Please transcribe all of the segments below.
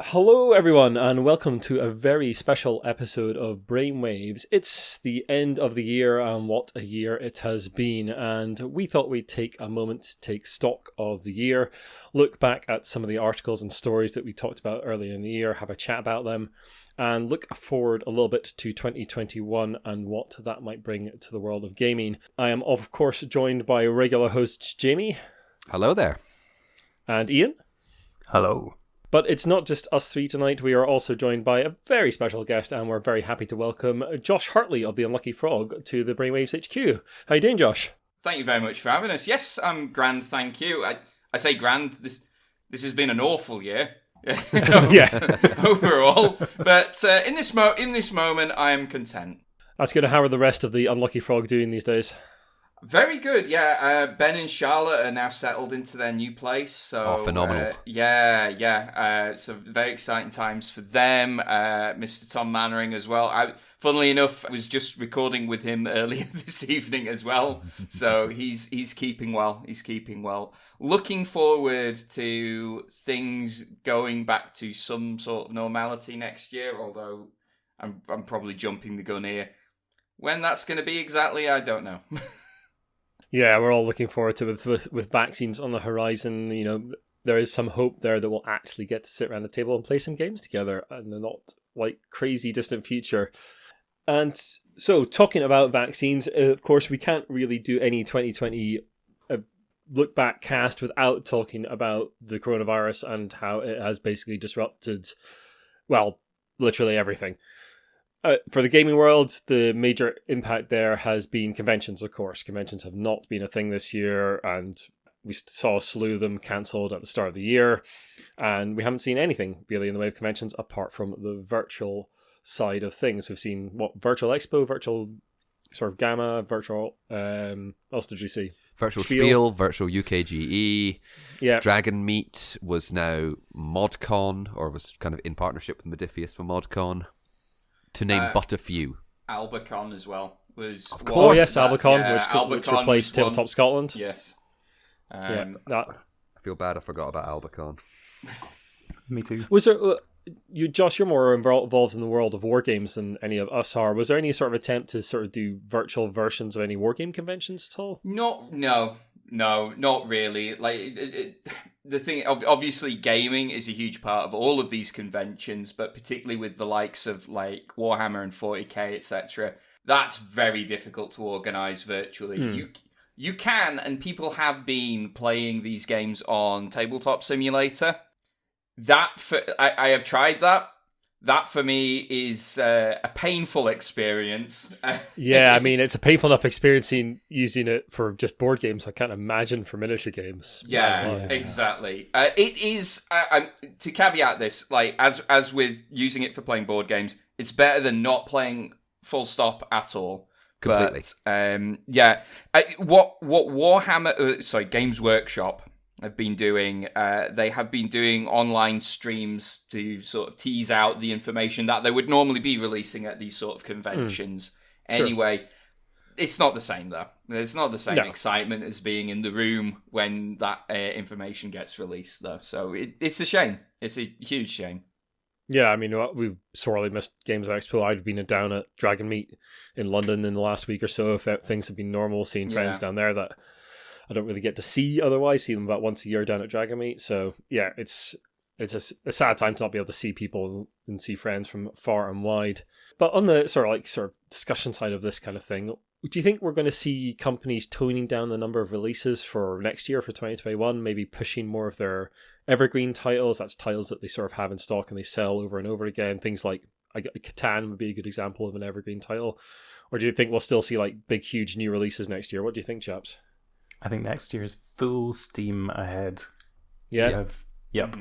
Hello everyone and welcome to a very special episode of Brainwaves. It's the end of the year and what a year it has been, and we thought we'd take a moment to take stock of the year, look back at some of the articles and stories that we talked about earlier in the year, have a chat about them, and look forward a little bit to 2021 and what that might bring to the world of gaming. I am of course joined by regular hosts Jamie. Hello there. And Iain. Hello. But it's not just us three tonight. We are also joined by a very special guest, and we're very happy to welcome Josh Hartley of the Unlucky Frog to the Brainwaves HQ. How you doing, Josh? Thank you very much for having us. Yes, I'm grand, thank you. I say grand, this has been an awful year. Yeah. Overall. But in this moment, I am content. That's good. How are the rest of the Unlucky Frog doing these days? Very good, yeah. Ben and Charlotte are now settled into their new place. So, phenomenal. So very exciting times for them. Mr. Tom Mannering as well. Funnily enough, I was just recording with him earlier this evening as well. So he's keeping well. He's keeping well. Looking forward to things going back to some sort of normality next year, although I'm probably jumping the gun here. When that's going to be exactly, I don't know. Yeah, we're all looking forward to it with vaccines on the horizon. You know, there is some hope there that we'll actually get to sit around the table and play some games together in the not like crazy distant future. And so, talking about vaccines, of course, we can't really do any 2020 look back cast without talking about the coronavirus and how it has basically disrupted, well, literally everything. For the gaming world, the major impact there has been conventions, of course. Conventions have not been a thing this year, and we saw a slew of them cancelled at the start of the year, and we haven't seen anything really in the way of conventions apart from the virtual side of things. We've seen, Virtual Expo, Virtual sort of Gamma, Virtual, what else did we see? Virtual Spiel, Virtual UKGE, yeah. Dragon Meet was now ModCon, or was kind of in partnership with Modiphius for ModCon. To name but a few. Albacon as well was. Of course. Oh yes, Albacon, yeah, which replaced Tabletop Scotland. Yes. I feel bad I forgot about Albacon. Me too. Was there, Josh, you're more involved in the world of war games than any of us are. Was there any sort of attempt to sort of do virtual versions of any war game conventions at all? No, not really. Like the thing, obviously, gaming is a huge part of all of these conventions, but particularly with the likes of like Warhammer and 40k, etc., that's very difficult to organize virtually. You can, and people have been playing these games on Tabletop Simulator. I have tried that. That for me is a painful experience. Yeah, I mean, it's a painful enough experience using it for just board games. I can't imagine for miniature games. Yeah, exactly. It is, to caveat this, like as with using it for playing board games, it's better than not playing full stop at all. Completely. But, what Warhammer, Games Workshop have been doing, they have been doing online streams to sort of tease out the information that they would normally be releasing at these sort of conventions. Anyway, sure. It's not the same though. It's not the same excitement as being in the room when that information gets released though. So it's a shame. It's a huge shame. Yeah, I mean, we sorely missed Games Expo. I'd been down at Dragon Meet in London in the last week or so. If things have been normal, seeing friends down there that I don't really get to see otherwise. See them about once a year down at Dragon Meet. So yeah, it's a sad time to not be able to see people and see friends from far and wide. But on the sort of discussion side of this kind of thing, do you think we're going to see companies toning down the number of releases for next year, for 2021, maybe pushing more of their evergreen titles? That's titles that they sort of have in stock and they sell over and over again. Things like Catan would be a good example of an evergreen title. Or do you think we'll still see like big, huge new releases next year? What do you think, chaps? I think next year is full steam ahead. Yeah. Yep.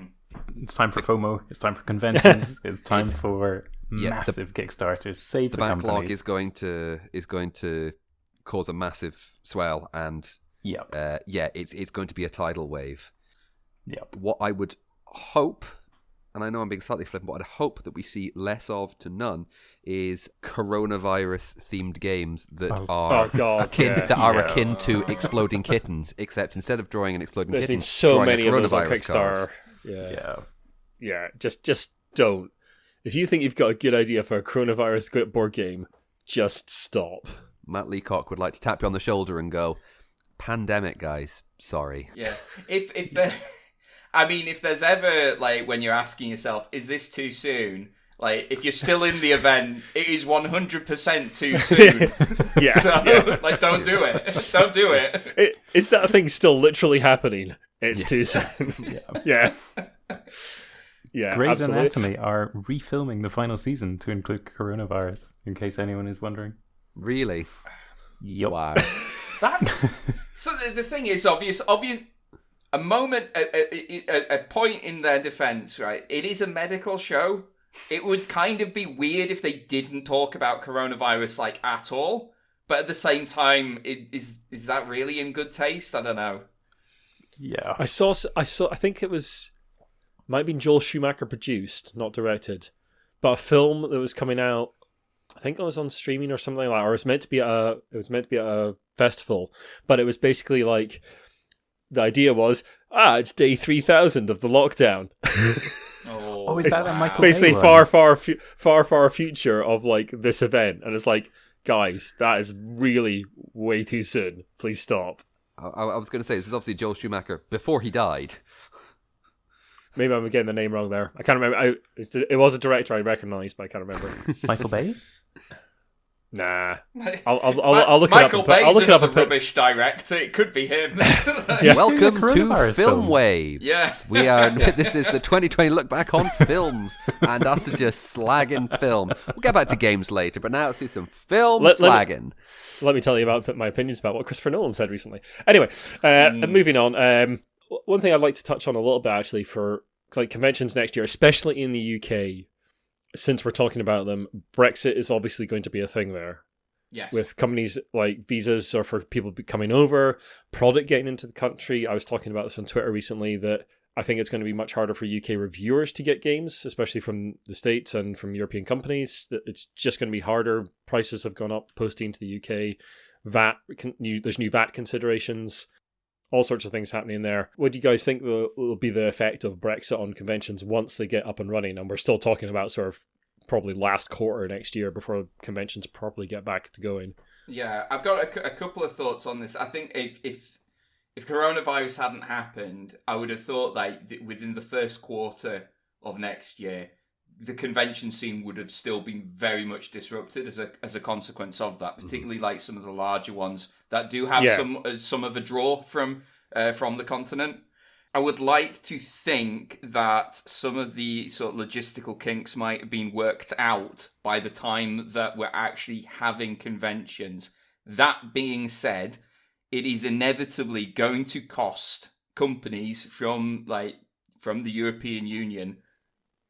It's time for FOMO. It's time for conventions. It's time for massive Kickstarters. Save the backlog companies. is going to cause a massive swell, and it's going to be a tidal wave. Yep. What I would hope and I know I'm being slightly flippant, but I'd hope that we see less of to none is coronavirus-themed games that are akin to exploding kittens, except instead of drawing an exploding There's kitten, been so drawing many a of those on coronavirus card. Kickstarter. Yeah. Just don't. If you think you've got a good idea for a coronavirus board game, just stop. Matt Leacock would like to tap you on the shoulder and go, "Pandemic, guys. Sorry." Yeah. If there, I mean, if there's ever like when you're asking yourself, is this too soon? Like, if you're still in the event, it is 100% too soon. Like, don't do it. Don't do it. Is that thing still literally happening? It's too soon. Yeah. Grey's absolutely. Anatomy are refilming the final season to include coronavirus, in case anyone is wondering. Really? Yep. Wow. That's so. The thing is, obvious. A moment, a point in their defense, right? It is a medical show. It would kind of be weird if they didn't talk about coronavirus like at all. But at the same time, is that really in good taste? I don't know. Yeah. I saw. I think it was. Might have been Joel Schumacher produced, not directed, but a film that was coming out. I think it was on streaming or something like that, or it was meant to be at a festival. But it was basically like the idea was, it's day 3000 of the lockdown. Is that a Michael basically Bay far future of like this event, and it's like, guys, that is really way too soon. Please stop. I was going to say, this is obviously Joel Schumacher before he died. Maybe I'm getting the name wrong there. I can't remember. It was a director I recognised, but I can't remember. Michael Bay? Nah. I'll look it up. Michael Bay's I'll look it up. Another rubbish director. It could be him. Welcome to Film Waves. Yeah. We are. This is the 2020 look back on films, and us are just slagging film. We'll get back to games later, but now let's do some film slagging. Let me tell you about my opinions about what Christopher Nolan said recently. Anyway, moving on. One thing I'd like to touch on a little bit actually for like conventions next year, especially in the UK, since we're talking about them, Brexit is obviously going to be a thing there. Yes. With companies like visas or for people coming over, product getting into the country. I was talking about this on Twitter recently that I think it's going to be much harder for UK reviewers to get games, especially from the States and from European companies. That it's just going to be harder. Prices have gone up posting to the UK. There's new VAT considerations. All sorts of things happening there. What do you guys think will be the effect of Brexit on conventions once they get up and running? And we're still talking about sort of probably last quarter next year before conventions properly get back to going. Yeah, I've got a couple of thoughts on this. I think if coronavirus hadn't happened, I would have thought that within the first quarter of next year, the convention scene would have still been very much disrupted as a consequence of that, particularly like some of the larger ones that do have some of a draw from the continent. I would like to think that some of the sort of logistical kinks might have been worked out by the time that we're actually having conventions. That being said, it is inevitably going to cost companies from the European Union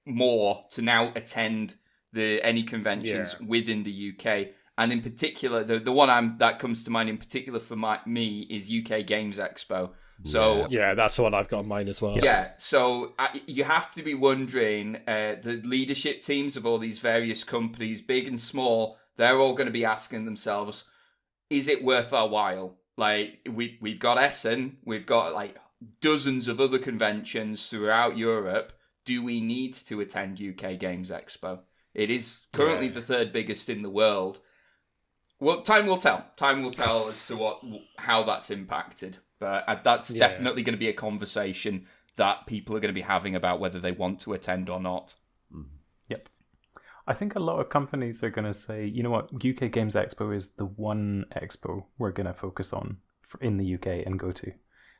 more to now attend any conventions within the UK. And in particular, the one that comes to mind in particular for me is UK Games Expo. So that's the one I've got in mind as well. Yeah, so you have to be wondering, the leadership teams of all these various companies, big and small, they're all going to be asking themselves, is it worth our while? Like, we've got Essen, we've got like dozens of other conventions throughout Europe. Do we need to attend UK Games Expo? It is currently the third biggest in the world. Well, time will tell. Time will tell as to how that's impacted. But that's definitely going to be a conversation that people are going to be having about whether they want to attend or not. Yep. I think a lot of companies are going to say, you know what, UK Games Expo is the one expo we're going to focus on in the UK and go to.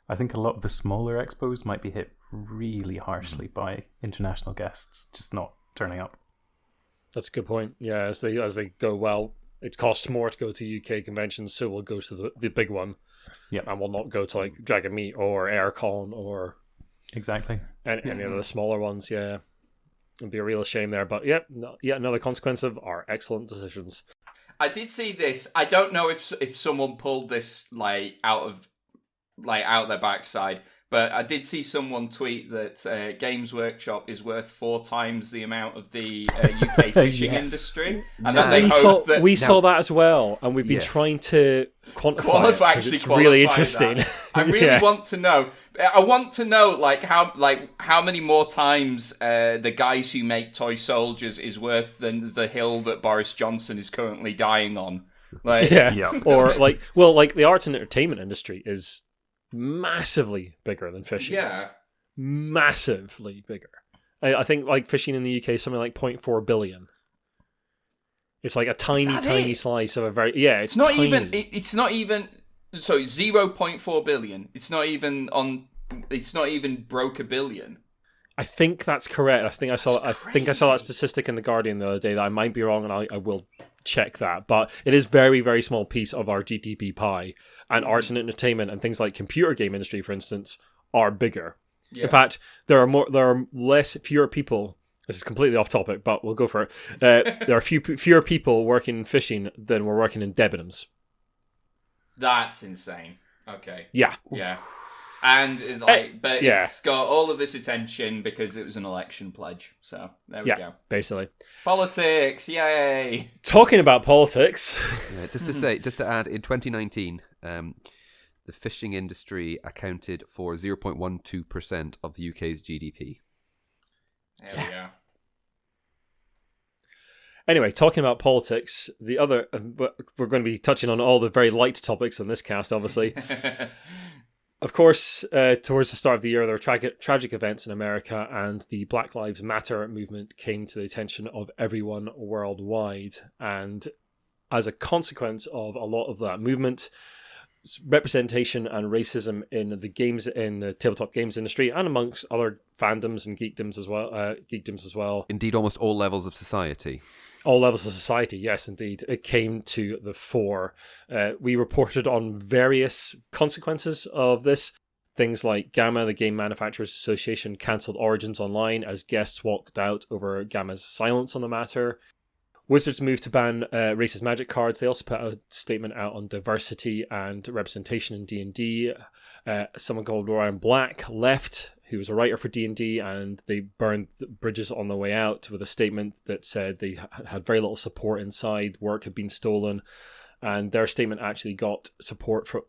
I think a lot of the smaller expos might be hit really harshly by international guests just not turning up. That's a good point. Yeah, as they go, well, it costs more to go to UK conventions, so we'll go to the big one. Yep. And we'll not go to like Dragon Meet or Aircon or exactly any of the smaller ones. Yeah, it'd be a real shame there. But yet another consequence of our excellent decisions. I did see this. I don't know if someone pulled this out of their backside, But I did see someone tweet that Games Workshop is worth 4 times the amount of the UK fishing industry, and that they hope that we saw that as well, and we've been trying to quantify it, it's really interesting. I really want to know. I want to know how many more times the guys who make toy soldiers is worth than the hill that Boris Johnson is currently dying on. Or the arts and entertainment industry is massively bigger than fishing. Yeah. Massively bigger. I think like fishing in the UK is something like 0.4 billion. It's like a tiny slice of a very... Yeah, it's not tiny. It's not even... So 0.4 billion. It's not even broke a billion. I think that's correct. I think I saw that statistic in The Guardian the other day that I might be wrong, and I will check that. But it is very, very small piece of our GDP pie. And arts and entertainment and things like computer game industry, for instance, are bigger. Yeah. In fact, there are fewer people. This is completely off topic, but we'll go for it. There are fewer people working in fishing than were working in Debenhams. That's insane. Okay. Yeah. Yeah. And it's got all of this attention because it was an election pledge. So there we go. Basically. Politics, yay! Talking about politics. Just to add, in 2019, the fishing industry accounted for 0.12% of the UK's GDP. There we go. Anyway, talking about politics, we're going to be touching on all the very light topics in this cast, obviously. Of course, towards the start of the year, there were tragic events in America, and the Black Lives Matter movement came to the attention of everyone worldwide. And as a consequence of a lot of that movement, representation and racism in the tabletop games industry, and amongst other fandoms and geekdoms as well. Indeed, almost all levels of society. All levels of society, yes, indeed. It came to the fore. We reported on various consequences of this. Things like GAMA, the Game Manufacturers Association, cancelled Origins Online as guests walked out over GAMA's silence on the matter. Wizards moved to ban racist Magic cards. They also put a statement out on diversity and representation in D&D. Someone called Ryan Black left, who was a writer for D&D, and they burned the bridges on the way out with a statement that said they had very little support inside, work had been stolen, and their statement actually got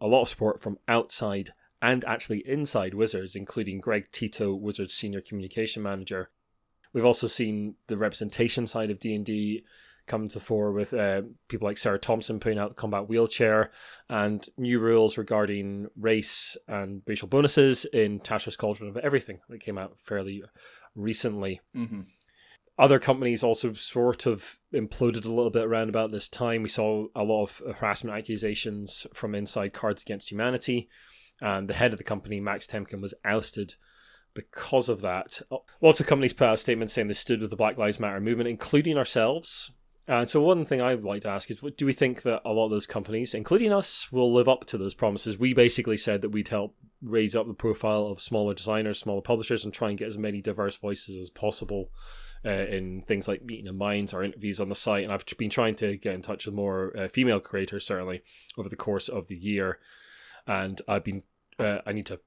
a lot of support from outside and actually inside Wizards, including Greg Tito, Wizards Senior Communication Manager. We've also seen the representation side of D&D come to the fore with people like Sarah Thompson putting out the combat wheelchair and new rules regarding race and racial bonuses in Tasha's Cauldron of Everything that came out fairly recently. Mm-hmm. Other companies also sort of imploded a little bit around about this time. We saw a lot of harassment accusations from inside Cards Against Humanity, and the head of the company, Max Temkin, was ousted because of that. Lots of companies put out statements saying they stood with the Black Lives Matter movement, including ourselves. And so one thing I'd like to ask is, do we think that a lot of those companies, including us, will live up to those promises? We basically said that we'd help raise up the profile of smaller designers, smaller publishers, and try and get as many diverse voices as possible in things like Meeting of Minds or interviews on the site. And I've been trying to get in touch with more female creators, certainly, over the course of the year. And I need to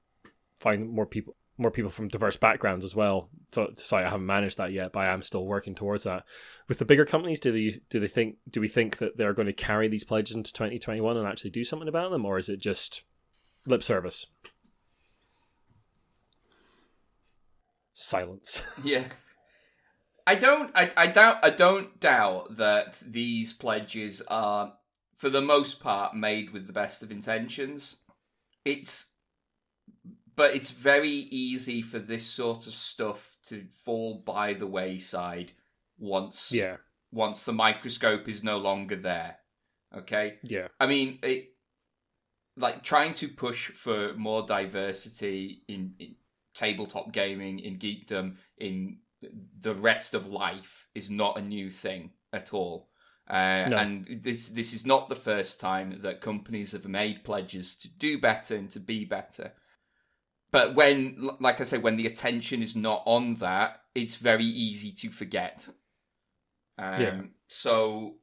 find more people from diverse backgrounds as well. So I haven't managed that yet, but I am still working towards that. With the bigger companies, do we think that they're going to carry these pledges into 2021 and actually do something about them, or is it just lip service? Silence. Yeah. I don't doubt that these pledges are, for the most part, made with the best of intentions. But it's very easy for this sort of stuff to fall by the wayside once the microscope is no longer there. Okay? Yeah. I mean, trying to push for more diversity in tabletop gaming, in geekdom, in the rest of life is not a new thing at all. No. And this is not the first time that companies have made pledges to do better and to be better. But when, like I say, when the attention is not on that, it's very easy to forget. So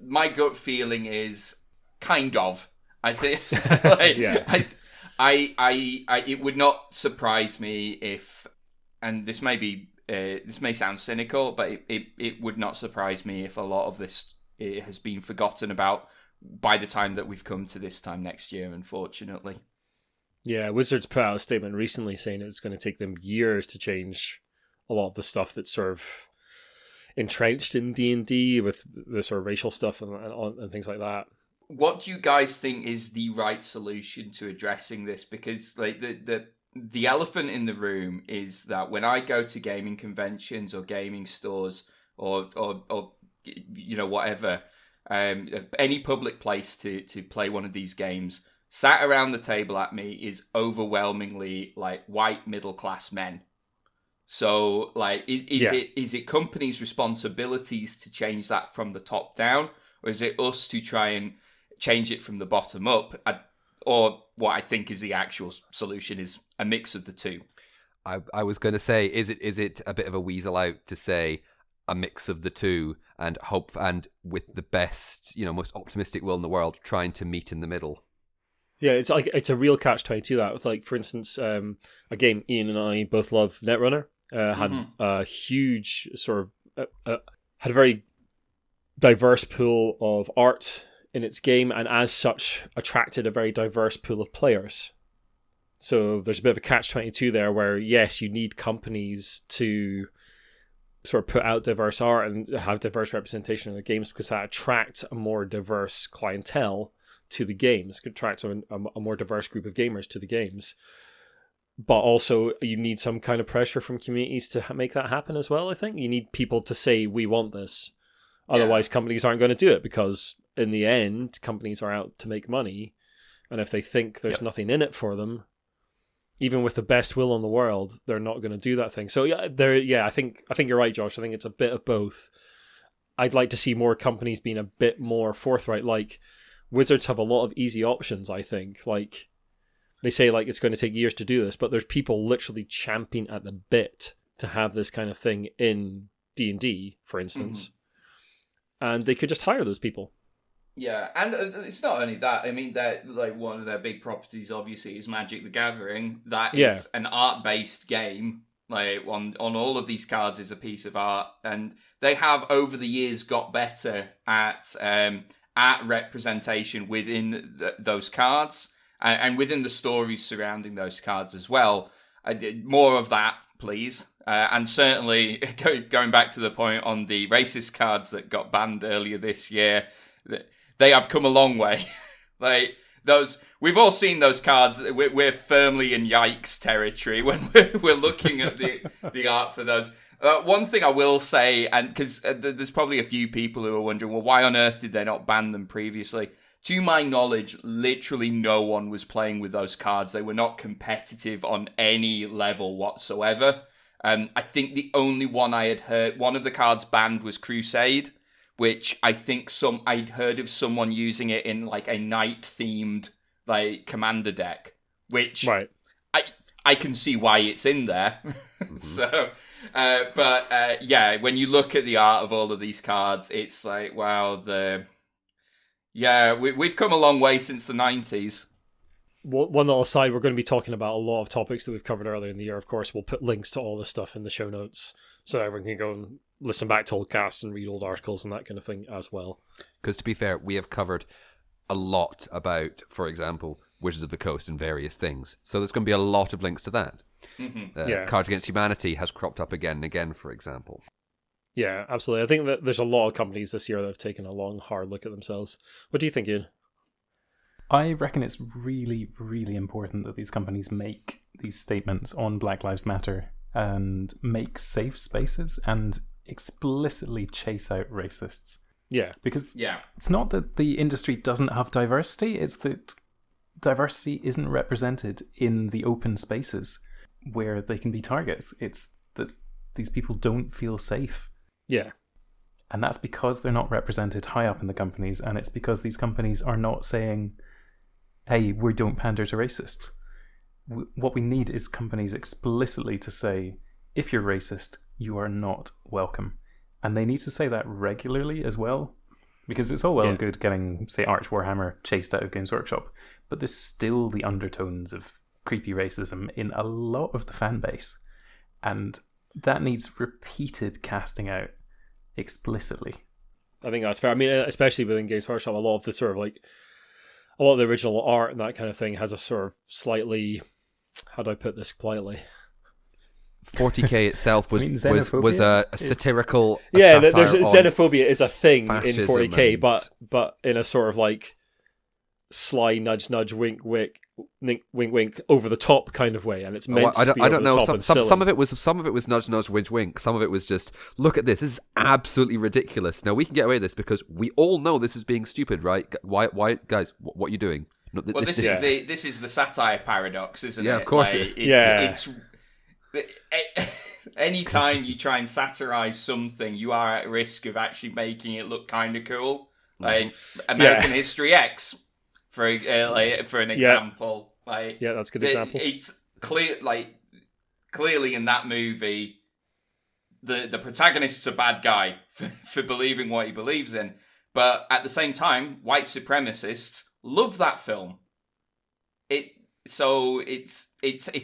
my gut feeling is kind of. I think. It would not surprise me if, and this may sound cynical, but it would not surprise me if a lot of this has been forgotten about by the time that we've come to this time next year, unfortunately. Yeah, Wizards put out a statement recently saying it's going to take them years to change a lot of the stuff that's sort of entrenched in D&D with the sort of racial stuff and things like that. What do you guys think is the right solution to addressing this? Because like the elephant in the room is that when I go to gaming conventions or gaming stores or you know, whatever, any public place to play one of these games, sat around the table at me is overwhelmingly like white middle class men. So like, is it companies' responsibilities to change that from the top down, or is it us to try and change it from the bottom up? Or what I think is the actual solution is a mix of the two. I was going to say, is it a bit of a weasel out to say a mix of the two and hope, and with the best, you know, most optimistic will in the world, trying to meet in the middle? Yeah, it's a real catch-22 that. With, like, for instance, a game Iain and I both love, Netrunner, had a huge sort of had a very diverse pool of art in its game, and as such attracted a very diverse pool of players. So there's a bit of a catch-22 there where, yes, you need companies to sort of put out diverse art and have diverse representation in their games, because that attracts a more diverse clientele to the games. It attracts a more diverse group of gamers to the games. But also you need some kind of pressure from communities to make that happen as well, I think. You need people to say, we want this. Otherwise, companies aren't going to do it, because in the end, companies are out to make money. And if they think there's nothing in it for them, even with the best will in the world, they're not going to do that thing. So I think you're right, Josh. I think it's a bit of both. I'd like to see more companies being a bit more forthright. Like, Wizards have a lot of easy options, I think. Like, they say like it's going to take years to do this, but there's people literally champing at the bit to have this kind of thing in D&D, for instance. And they could just hire those people. Yeah, and it's not only that. I mean, that like one of their big properties, obviously, is Magic the Gathering. That is an art-based game. Like on all of these cards is a piece of art, and they have over the years got better at representation within those cards and within the stories surrounding those cards as well. More of that, please. And certainly, going back to the point on the racist cards that got banned earlier this year, they have come a long way. Like those, we've all seen those cards. We're firmly in yikes territory when we're looking at the art for those. One thing I will say, and because there's probably a few people who are wondering, well, why on earth did they not ban them previously? To my knowledge, literally no one was playing with those cards. They were not competitive on any level whatsoever. I think the only one I had heard, one of the cards banned was Crusade, which I think I'd heard of someone using it in like a knight-themed like commander deck, which I can see why it's in there. So, but when you look at the art of all of these cards, it's like, wow, we've come a long way since the 90s. One little aside, we're going to be talking about a lot of topics that we've covered earlier in the year. Of course, we'll put links to all this stuff in the show notes so everyone can go and listen back to old casts and read old articles and that kind of thing as well. Because to be fair, we have covered a lot about, for example, Wizards of the Coast and various things. So there's going to be a lot of links to that. Cards Against Humanity has cropped up again and again, for example. Yeah, absolutely. I think that there's a lot of companies this year that have taken a long, hard look at themselves. What do you think, Iain? I reckon it's really, really important that these companies make these statements on Black Lives Matter and make safe spaces and explicitly chase out racists. Yeah. Because it's not that the industry doesn't have diversity, it's that diversity isn't represented in the open spaces where they can be targets. It's that these people don't feel safe. Yeah. And that's because they're not represented high up in the companies, and it's because these companies are not saying, hey, we don't pander to racists. What we need is companies explicitly to say, if you're racist, you are not welcome. And they need to say that regularly as well, because it's all well and good getting, say, Arch Warhammer chased out of Games Workshop, but there's still the undertones of creepy racism in a lot of the fan base, and that needs repeated casting out explicitly. I think that's fair. I mean, especially within Games Workshop, a lot of the sort of like a lot of the original art and that kind of thing has a sort of slightly, how do I put this politely? 40k itself was a satirical. There's xenophobia is a thing in 40k, but in a sort of like sly nudge nudge wink wink over the top kind of way, and it's meant to be over the top and silly. Some of it was nudge nudge wink wink. Some of it was just look at this. This is absolutely ridiculous. Now we can get away with this because we all know this is being stupid, right? Why guys? What are you doing? No, this is the satire paradox, isn't it? Yeah, of course. It's anytime you try and satirize something, you are at risk of actually making it look kind of cool. Like American History X, for an example. Like, yeah, that's a good example. It's clearly in that movie, the protagonist's a bad guy for believing what he believes in, but at the same time, white supremacists love that film. So it's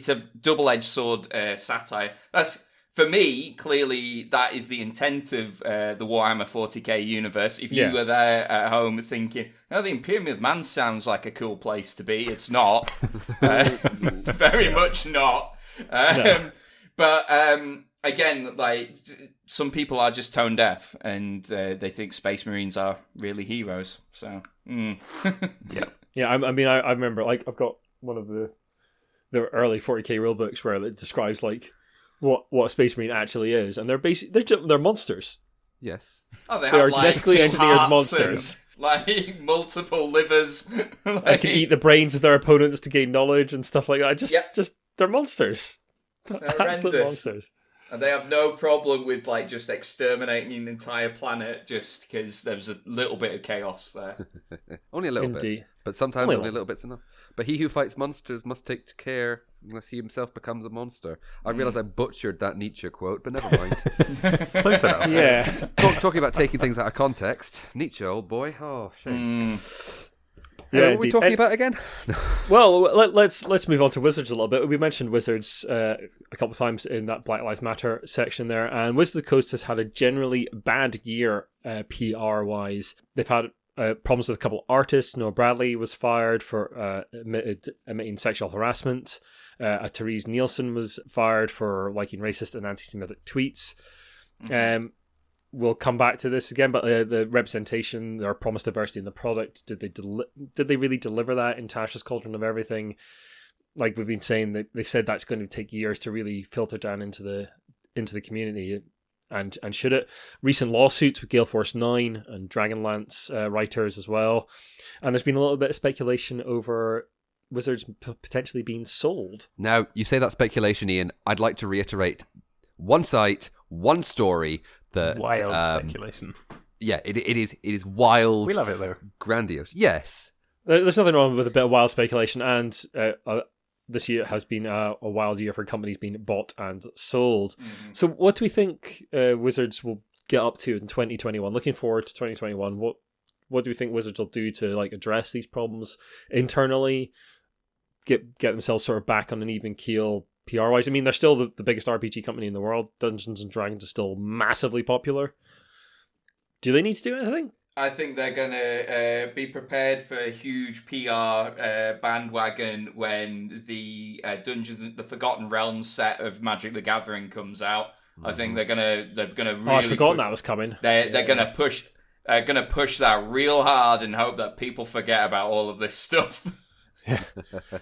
a double-edged sword satire. That's, for me, clearly that is the intent of the Warhammer 40k universe. If you were there at home thinking, the Imperium Man sounds like a cool place to be, it's not. Very much not. No. But again, like, some people are just tone deaf and they think Space Marines are really heroes. So, Yeah, I mean, I remember, like, I've got one of the early 40k rulebooks where it describes like what a Space Marine actually is, and they're monsters. Yes. Oh, they are have genetically engineered monsters. Like multiple livers. They can eat the brains of their opponents to gain knowledge and stuff like that. Just they're monsters. They're absolute monsters. And they have no problem with like just exterminating an entire planet just because there's a little bit of chaos there. Only a little bit. But sometimes only a little bit's enough. But he who fights monsters must take care unless he himself becomes a monster. I realise I butchered that Nietzsche quote, but never mind. Close enough. Yeah. Talking about taking things out of context. Nietzsche, old boy. Oh, shame. Yeah, what are we talking about again? Well, let's move on to Wizards a little bit. We mentioned Wizards a couple of times in that Black Lives Matter section there, and Wizards of the Coast has had a generally bad year PR-wise. They've had problems with a couple of artists. Noah Bradley was fired for admitting sexual harassment. Therese Nielsen was fired for liking racist and anti-Semitic tweets. We'll come back to this again, but the representation, their promised diversity in the product, did they really deliver that in Tasha's Cauldron of Everything? Like we've been saying, they've said that's going to take years to really filter down into the community, and should it? Recent lawsuits with Gale Force 9 and Dragonlance writers as well, and there's been a little bit of speculation over Wizards potentially being sold. Now, you say that speculation, Ian. I'd like to reiterate: one site, one story. Wild speculation. Yeah, it is wild. We love it though. Grandiose. Yes. There's nothing wrong with a bit of wild speculation, and this year has been a wild year for companies being bought and sold. Mm-hmm. So what do we think Wizards will get up to in 2021? Looking forward to 2021, what do we think Wizards will do to like address these problems internally, get themselves sort of back on an even keel PR-wise? I mean, they're still the biggest RPG company in the world. Dungeons and Dragons is still massively popular. Do they need to do anything? I think they're going to be prepared for a huge PR bandwagon when the the Forgotten Realms set of Magic the Gathering comes out. Mm-hmm. I think they're gonna really. Oh, I'd forgotten that was coming. They're gonna push that real hard and hope that people forget about all of this stuff.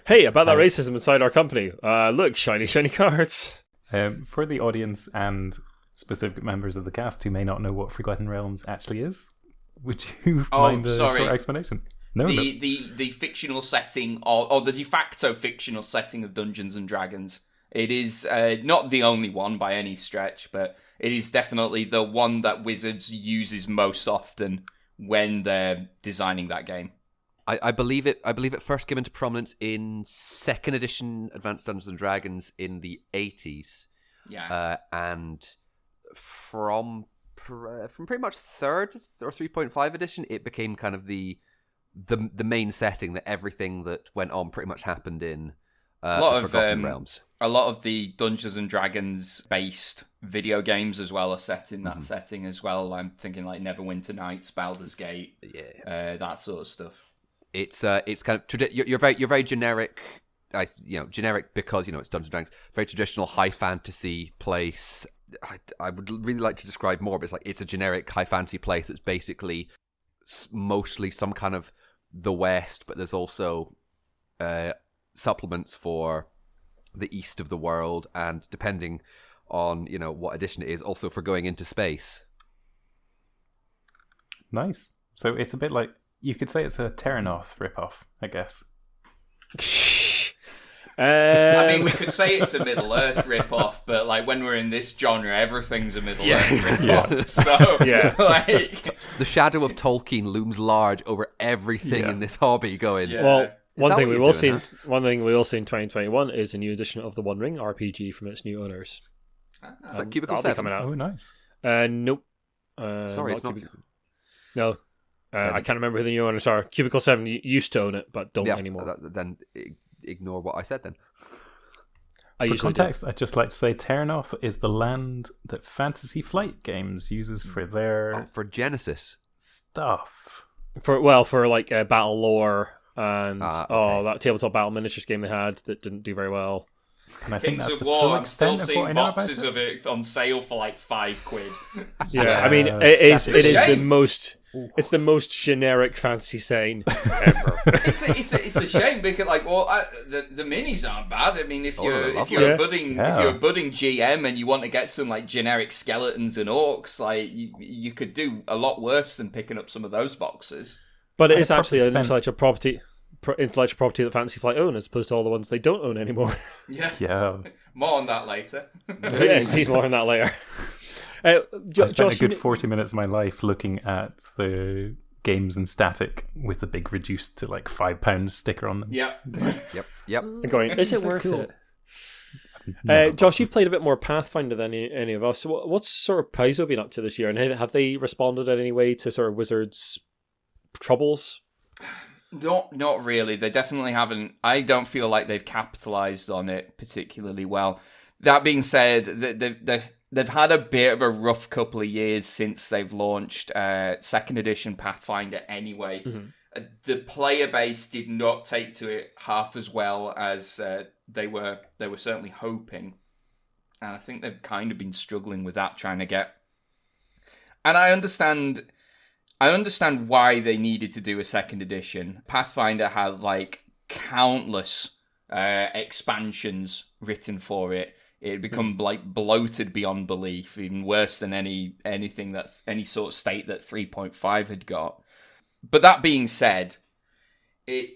Hey, about that racism inside our company. Look, shiny cards. For the audience and specific members of the cast who may not know what Forgotten Realms actually is, would you mind a short explanation? No. The fictional setting, or the de facto fictional setting of Dungeons and Dragons. It is not the only one by any stretch, but it is definitely the one that Wizards uses most often when they're designing that game. I believe it first came into prominence in 2nd edition Advanced Dungeons and Dragons in the 80s. Yeah. And from pretty much 3rd or 3.5 edition, it became kind of the the main setting, that everything that went on pretty much happened in a lot the Forgotten Realms. A lot of the Dungeons and Dragons based video games as well are set in that setting as well. I'm thinking like Neverwinter Nights, Baldur's Gate, that sort of stuff. It's kind of you're very generic. Generic because it's Dungeons and Dragons. Very traditional high fantasy place. I would really like to describe more, but it's a generic high fantasy place that's basically mostly some kind of the West, but there's also supplements for the east of the world, and depending on what edition it is, also for going into space. Nice. So it's a bit like, you could say it's a Terranoth ripoff, I guess. I mean, we could say it's a Middle Earth ripoff, but like when we're in this genre, everything's a Middle Earth ripoff. So like, the shadow of Tolkien looms large over everything in this hobby. Well, one thing we will see in 2021 is a new edition of the One Ring RPG from its new owners. Cubicle 7 coming out. Oh, nice. Nope. Sorry, it's not. No. I can't remember who the new owners are. Cubicle 7 used to own it, but don't anymore. Then ignore what I said then. For context, I'd just like to say Terranoth is the land that Fantasy Flight Games uses for their... for Genesis. Stuff. For like battle lore and that tabletop battle miniatures game they had that didn't do very well. And I think Kings that's of the War, full I'm still extent of seeing what I know boxes about of it on sale for like £5. I mean, it is the most... It's the most generic fantasy saying ever. it's a shame because the minis aren't bad. I mean, if you're a budding GM and you want to get some like generic skeletons and orcs, like you could do a lot worse than picking up some of those boxes. But it is actually an intellectual property that Fantasy Flight own, as opposed to all the ones they don't own anymore. Yeah. More on that later. Tease more on that later. I spent a good 40 minutes of my life looking at the games in static with the big reduced to like £5 sticker on them. Yep. And going, is it worth it? Josh, you've played a bit more Pathfinder than any of us. So what's sort of Paizo been up to this year? And have they responded in any way to sort of Wizards' troubles? Not really. They definitely haven't. I don't feel like they've capitalized on it particularly well. That being said, they've had a bit of a rough couple of years since they've launched second edition Pathfinder anyway. Mm-hmm. The player base did not take to it half as well as they were certainly hoping. And I think they've kind of been struggling with that, trying to get... And I understand why they needed to do a second edition. Pathfinder had like countless expansions written for it. It had become like bloated beyond belief, even worse than anything that any sort of state that 3.5 had got. But that being said, I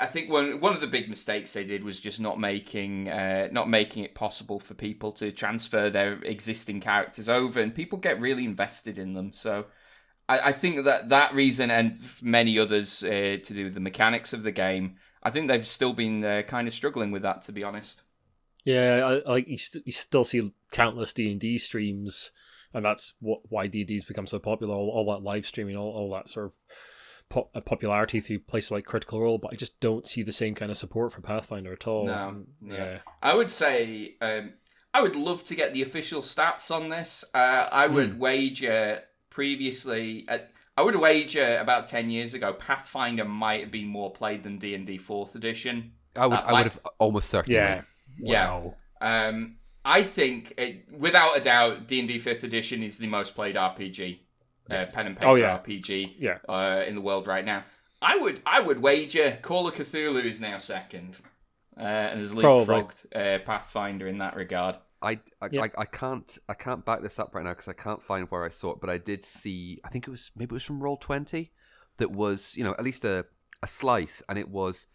think one of the big mistakes they did was just not making it possible for people to transfer their existing characters over, and people get really invested in them. So I think that reason and many others to do with the mechanics of the game, I think they've still been kind of struggling with that, to be honest. Yeah, you still see countless D&D streams, and that's why D&D's become so popular. All that live streaming, all that sort of popularity through places like Critical Role. But I just don't see the same kind of support for Pathfinder at all. No, yeah. I would say I would love to get the official stats on this. I would wager about 10 years ago, Pathfinder might have been more played than D&D 4th edition. I would have almost certainly. Yeah. Wow. Yeah. I think, without a doubt, D&D 5th edition is the most played RPG, pen and paper RPG in the world right now. I would wager Call of Cthulhu is now second, and has leapfrogged Pathfinder in that regard. I can't back this up right now because I can't find where I saw it, but I did see, I think it was from Roll20, that was, at least a slice, and it was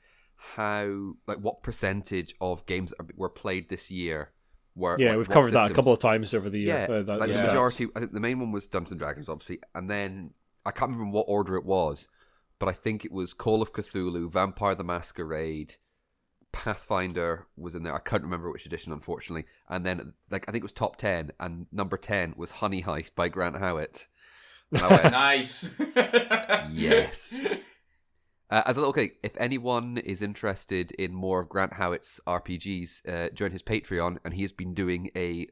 what percentage of games were played this year were... Yeah, we've covered that a couple of times over the year. Yeah, the majority, I think the main one was Dungeons & Dragons, obviously, and then, I can't remember what order it was, but I think it was Call of Cthulhu, Vampire the Masquerade, Pathfinder was in there. I can't remember which edition, unfortunately. And then, I think it was top 10, and number 10 was Honey Heist by Grant Howitt. Nice. Yes. As a little cake, if anyone is interested in more of Grant Howitt's RPGs, join his Patreon, and he has been doing a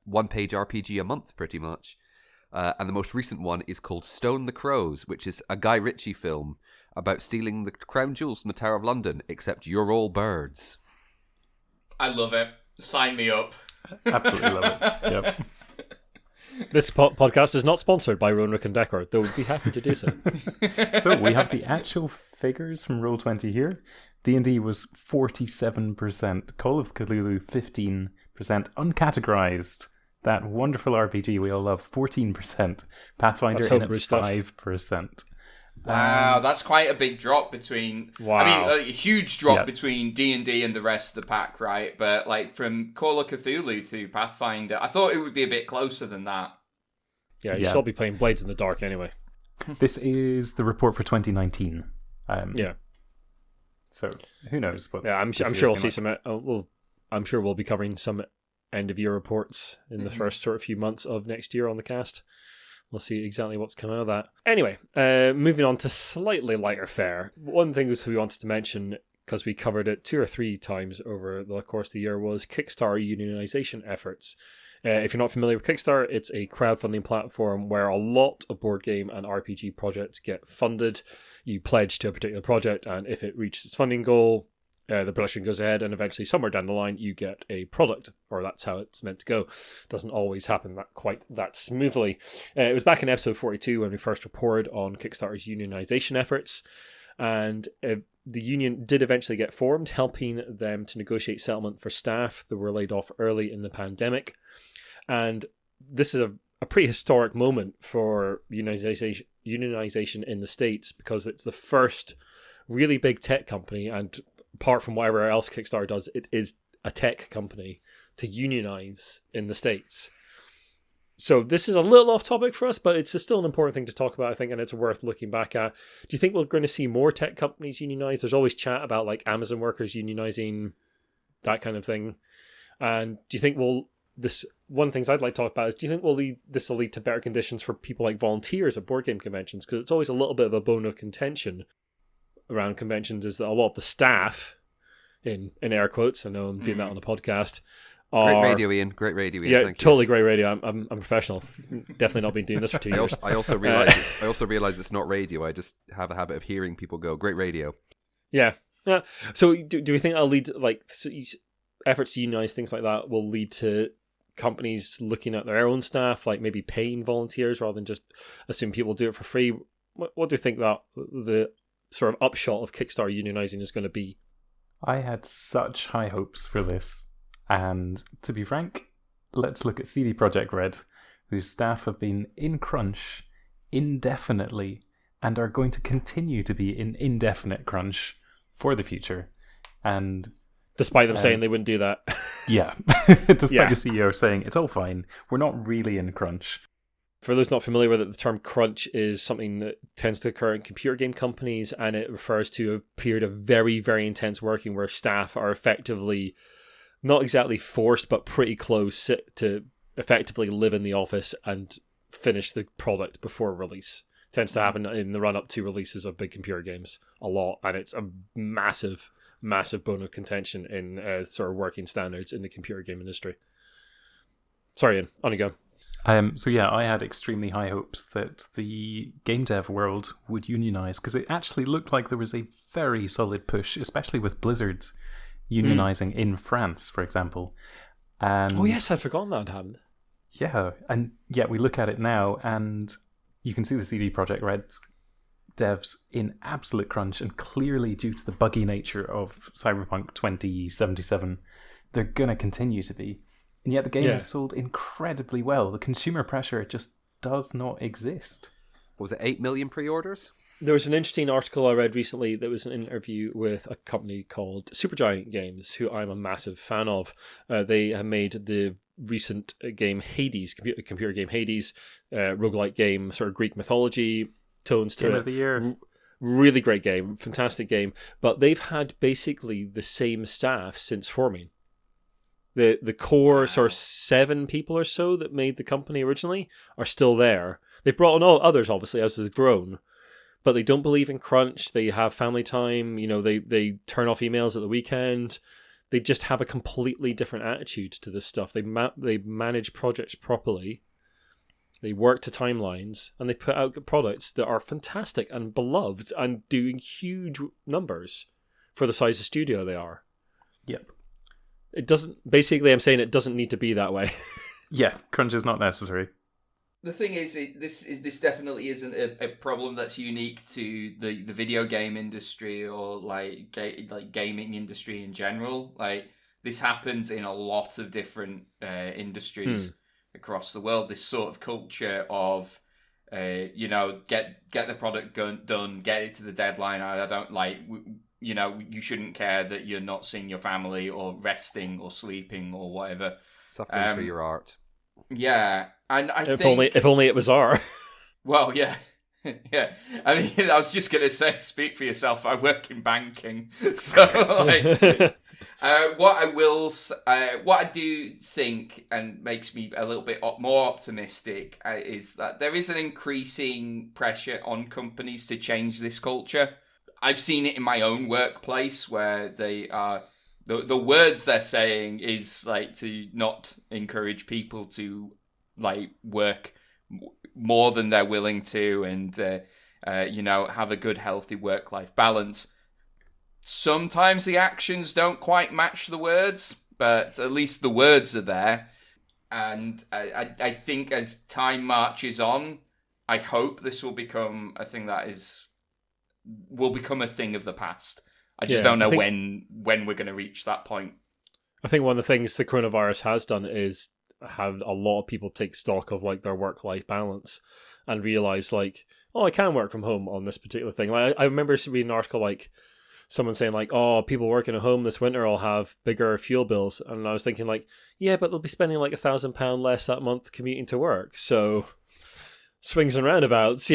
one-page RPG a month, pretty much. And the most recent one is called Stone the Crows, which is a Guy Ritchie film about stealing the crown jewels from the Tower of London, except you're all birds. I love it. Sign me up. Absolutely love it. Yep. This podcast is not sponsored by Roanoke and Decker, though we'd be happy to do so. So we have the actual figures from Roll20 here. D&D was 47%, Call of Cthulhu 15%, uncategorized. That wonderful RPG we all love, 14%. Pathfinder in at 5%. Wow, that's quite a big drop between... Wow. I mean, a huge drop between D&D and the rest of the pack, right? But, like, from Call of Cthulhu to Pathfinder, I thought it would be a bit closer than that. Yeah, you should all be playing Blades in the Dark anyway. This is the report for 2019. Yeah. So, who knows? I'm sure we'll see some... I'm sure we'll be covering some end-of-year reports in the first sort of few months of next year on the cast. We'll see exactly what's come out of that. Anyway, moving on to slightly lighter fare. One thing we wanted to mention, because we covered it 2 or 3 times over the course of the year, was Kickstarter unionization efforts. If you're not familiar with Kickstarter, it's a crowdfunding platform where a lot of board game and RPG projects get funded. You pledge to a particular project, and if it reaches its funding goal, the production goes ahead, and eventually somewhere down the line you get a product, or that's how it's meant to go. Doesn't always happen quite that smoothly. It was back in episode 42 when we first reported on Kickstarter's unionization efforts, and the union did eventually get formed, helping them to negotiate settlement for staff that were laid off early in the pandemic. And this is a pretty historic moment for unionization in the States, because it's the first really big tech company, and apart from whatever else Kickstarter does, it is a tech company to unionize in the States. So this is a little off topic for us, but it's still an important thing to talk about, I think, and it's worth looking back at. Do you think we're going to see more tech companies unionize? There's always chat about like Amazon workers unionizing, that kind of thing. And do you think one of the things I'd like to talk about is, do you think this will lead to better conditions for people like volunteers at board game conventions? Because it's always a little bit of a bone of contention around conventions, is that a lot of the staff, in air quotes, I know I'm doing that on the podcast, great radio, Ian. Great radio, Ian. Yeah, Thank totally you. Great radio. I'm a professional. Definitely not been doing this for 2 years. I also realize it's not radio. I just have a habit of hearing people go, "Great radio." Yeah. So do we think that'll lead, like, efforts to unionize things like that will lead to companies looking at their own staff, like maybe paying volunteers rather than just assume people do it for free? What do you think that the sort of upshot of Kickstarter unionizing is going to be? I had such high hopes for this, and to be frank, let's look at CD Projekt Red, whose staff have been in crunch indefinitely and are going to continue to be in indefinite crunch for the future. And despite them saying they wouldn't do that. Yeah. Despite the CEO saying it's all fine, we're not really in crunch. For those not familiar with it, the term crunch is something that tends to occur in computer game companies, and it refers to a period of very, very intense working where staff are effectively, not exactly forced, but pretty close to effectively live in the office and finish the product before release. It tends to happen in the run-up to releases of big computer games a lot, and it's a massive bone of contention in sort of working standards in the computer game industry. Sorry, Ian, on you go. I had extremely high hopes that the game dev world would unionize, because it actually looked like there was a very solid push, especially with Blizzard unionizing in France, for example. Oh yes, I'd forgotten that happened. Yeah, and yet we look at it now, and you can see the CD Projekt Red devs in absolute crunch, and clearly due to the buggy nature of Cyberpunk 2077, they're going to continue to be. And yet the game has sold incredibly well. The consumer pressure just does not exist. Was it 8 million pre-orders? There was an interesting article I read recently that was an interview with a company called Supergiant Games, who I'm a massive fan of. They have made the recent game Hades, computer game Hades, roguelike game, sort of Greek mythology tones to Game it. of the year. Really great game, fantastic game. But they've had basically the same staff since forming. The core sort of 7 people or so that made the company originally are still there. They've brought on all others, obviously, as they've grown. But they don't believe in crunch. They have family time. They turn off emails at the weekend. They just have a completely different attitude to this stuff. They manage projects properly. They work to timelines. And they put out products that are fantastic and beloved and doing huge numbers for the size of studio they are. Yep. It doesn't... Basically, I'm saying it doesn't need to be that way. Yeah, crunch is not necessary. The thing is, this definitely isn't a problem that's unique to the video game industry or like gaming industry in general. Like, this happens in a lot of different industries across the world. This sort of culture of, get the product done, get it to the deadline. I don't like, you shouldn't care that you're not seeing your family or resting or sleeping or whatever. Suffering for your art. Yeah, and I if think if only it was our. Well, yeah, yeah. I mean, I was just gonna say, speak for yourself. I work in banking, so what I do think and makes me a little bit more optimistic is that there is an increasing pressure on companies to change this culture. I've seen it in my own workplace where they are. The words they're saying is like to not encourage people to like work more than they're willing to and have a good healthy work-life balance. Sometimes the actions don't quite match the words, but at least the words are there. And I think as time marches on, I hope this will become a thing will become a thing of the past. I just don't know when we're going to reach that point. I think one of the things the coronavirus has done is have a lot of people take stock of like their work-life balance and realize like, oh, I can work from home on this particular thing. Like I remember reading an article like someone saying like, oh, people working at home this winter will have bigger fuel bills, and I was thinking like, yeah, but they'll be spending like £1,000 less that month commuting to work, so. Swings and roundabouts,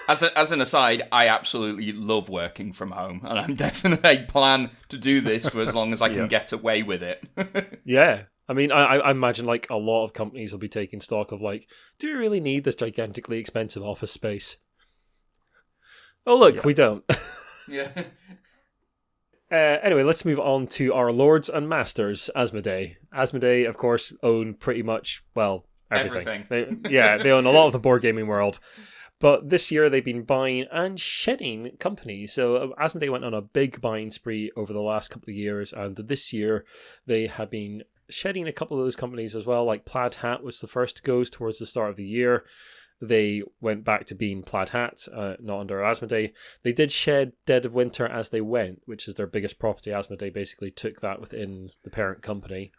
As an aside, I absolutely love working from home, and I'm definitely plan to do this for as long as I can get away with it. Yeah. I mean, I imagine like a lot of companies will be taking stock of like, do we really need this gigantically expensive office space? Oh, look, we don't. Yeah. Anyway, let's move on to our lords and masters, Asmodee. Asmodee, of course, own pretty much, well... Everything. They own a lot of the board gaming world. But this year they've been buying and shedding companies. So Asmodee went on a big buying spree over the last couple of years. And this year they have been shedding a couple of those companies as well. Like Plaid Hat was the first to go towards the start of the year. They went back to being Plaid Hat, not under Asmodee. They did shed Dead of Winter as they went, which is their biggest property. Asmodee basically took that within the parent company.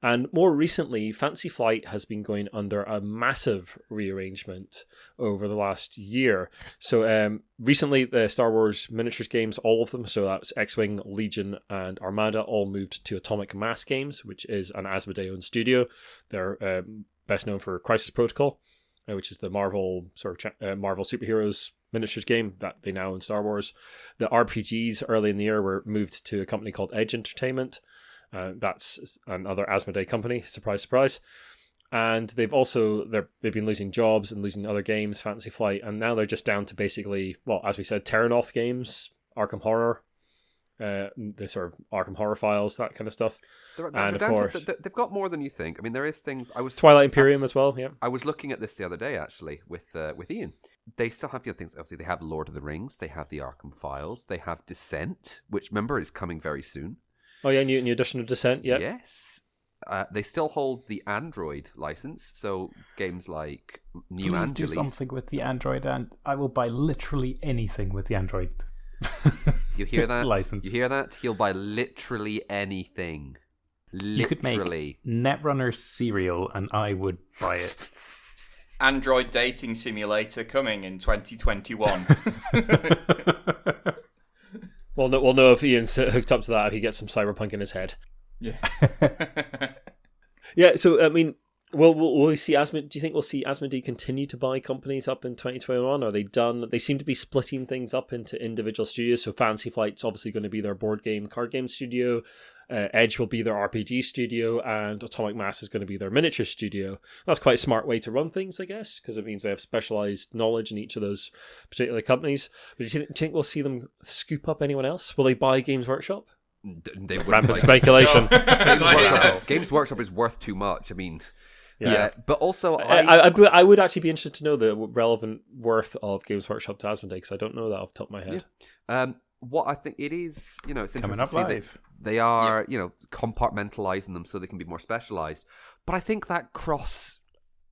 And more recently, Fantasy Flight has been going under a massive rearrangement over the last year. So recently, the Star Wars miniatures games, all of them, so that's X-Wing, Legion, and Armada, all moved to Atomic Mass Games, which is an Asmodee-owned studio. They're best known for Crisis Protocol, which is the Marvel Marvel superheroes miniatures game that they now own Star Wars. The RPGs early in the year were moved to a company called Edge Entertainment. That's another Asmodee company, surprise, surprise. And they've been losing jobs and losing other games, Fantasy Flight, and now they're just down to basically, well, as we said, Terranoth games, Arkham Horror, the sort of Arkham Horror files, that kind of stuff. And of course, they've got more than you think. I mean, there is things. Twilight Imperium as well. Yeah, I was looking at this the other day actually with Iain. They still have the other things. Obviously, they have Lord of the Rings, they have the Arkham Files, they have Descent, which remember is coming very soon. Oh yeah, new edition of Descent, yeah. Yes. They still hold the Android license, so games like New Angeles. Do something with the Android, and I will buy literally anything with the Android. You hear that? License. You hear that? He'll buy literally anything. Literally. You could make Netrunner cereal, and I would buy it. Android dating simulator coming in 2021. We'll know if Ian's hooked up to that if he gets some cyberpunk in his head. Yeah. Yeah, so, I mean, will we see Asmodee? Do you think we'll see Asmodee continue to buy companies up in 2021? Are they done? They seem to be splitting things up into individual studios. So Fantasy Flight's obviously going to be their board game, card game studio. Edge will be their RPG studio, and Atomic Mass is going to be their miniature studio. That's quite a smart way to run things, I guess, because it means they have specialized knowledge in each of those particular companies. But do you think we'll see them scoop up anyone else? Will they buy Games Workshop? They Rampant speculation. Games Workshop is worth too much. I mean, yeah. But also, I would actually be interested to know the relevant worth of Games Workshop to Asmodee, because I don't know that off the top of my head. Yeah. What I think it is, it's interesting to see that they are, compartmentalizing them so they can be more specialized. But I think that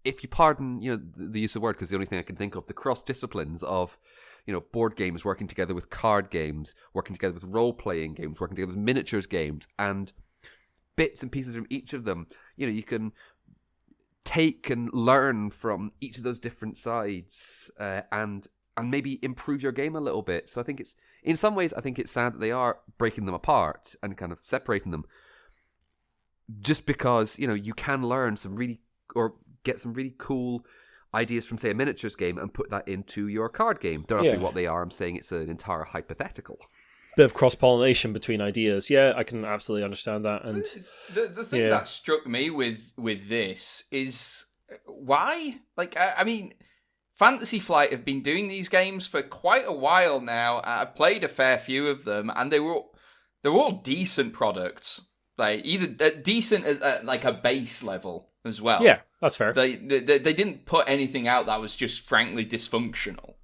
if you pardon, the use of word, because the only thing I can think of, the cross disciplines of, board games working together with card games, working together with role-playing games, working together with miniatures games, and bits and pieces from each of them. You can take and learn from each of those different sides, and maybe improve your game a little bit. So I think in some ways, I think it's sad that they are breaking them apart and kind of separating them, just because, you can learn get some really cool ideas from, say, a miniatures game and put that into your card game. Don't ask me what they are. I'm saying it's an entire hypothetical. Bit of cross-pollination between ideas. Yeah, I can absolutely understand that. And the thing that struck me with this is why? I mean, Fantasy Flight have been doing these games for quite a while now. I've played a fair few of them, and they're all decent products. Either decent at a base level as well. Yeah, that's fair. They didn't put anything out that was just frankly dysfunctional.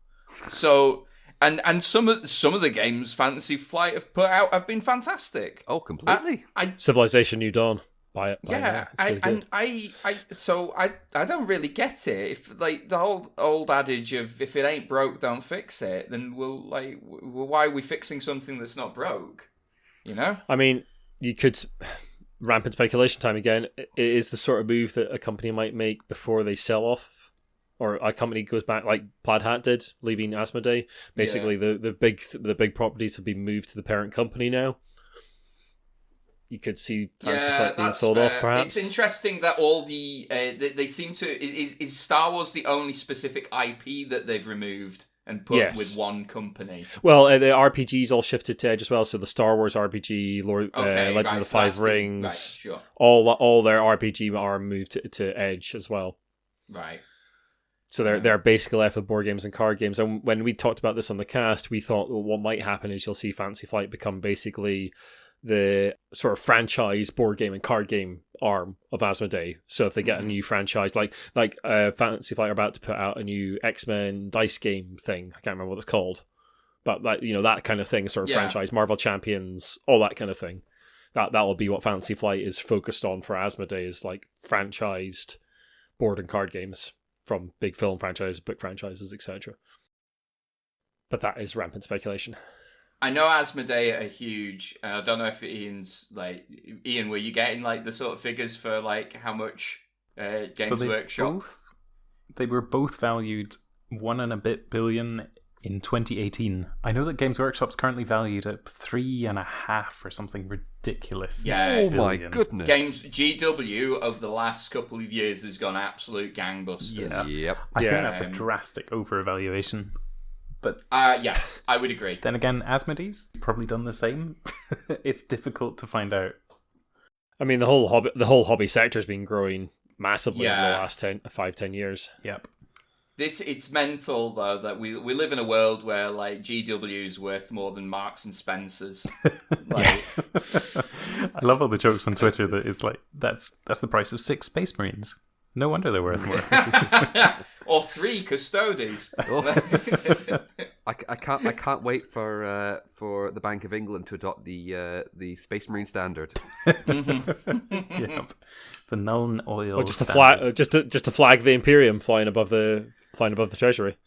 So, and some of the games Fantasy Flight have put out have been fantastic. Oh, completely. Civilization New Dawn. Buy it. I don't really get it. If the whole old adage of if it ain't broke, don't fix it, then why are we fixing something that's not broke? I mean, you could rampant speculation time again. It is the sort of move that a company might make before they sell off, or a company goes back like Plaid Hat did, leaving Asmodee. Basically, the big properties have been moved to the parent company now. You could see Fantasy Flight being sold off, perhaps. It's interesting that all they seem to... Is Star Wars the only specific IP that they've removed and put with one company? Well, the RPGs all shifted to Edge as well, so the Star Wars RPG, Legend of the Five Rings, all their RPG are moved to Edge as well. Right. So they're basically left with board games and card games. And when we talked about this on the cast, we thought what might happen is you'll see Fantasy Flight become basically the sort of franchise board game and card game arm of Asmodee. So if they get a new franchise, like Fantasy Flight are about to put out a new X-Men dice game thing. I can't remember what it's called, but that kind of thing, sort of franchise, Marvel Champions, all that kind of thing. That will be what Fantasy Flight is focused on for Asmodee, is like franchised board and card games from big film franchises, book franchises, etc. But that is rampant speculation. I know Asmodee are huge. I don't know if Iain, were you getting the sort of figures for how much Games Workshop? They were both valued $1 and a bit billion in 2018. I know that Games Workshop's currently valued at 3.5 or something ridiculous. Yeah, oh my goodness. Games GW over the last couple of years has gone absolute gangbusters. Yeah. Yep. I think that's a drastic overvaluation. But yes, I would agree. Then again, Asmodee's probably done the same. It's difficult to find out. I mean, the whole hobby sector has been growing massively in the last 5-10 years. Yep. It's mental though that we live in a world where GW is worth more than Marks and Spencers. I love all the jokes on Twitter that is that's the price of 6 Space Marines. No wonder they're worth more. Or 3 Custodes. I can't wait for the Bank of England to adopt the Space Marine standard. Yep. The non-oil. Or just to flag the Imperium flying above the Treasury.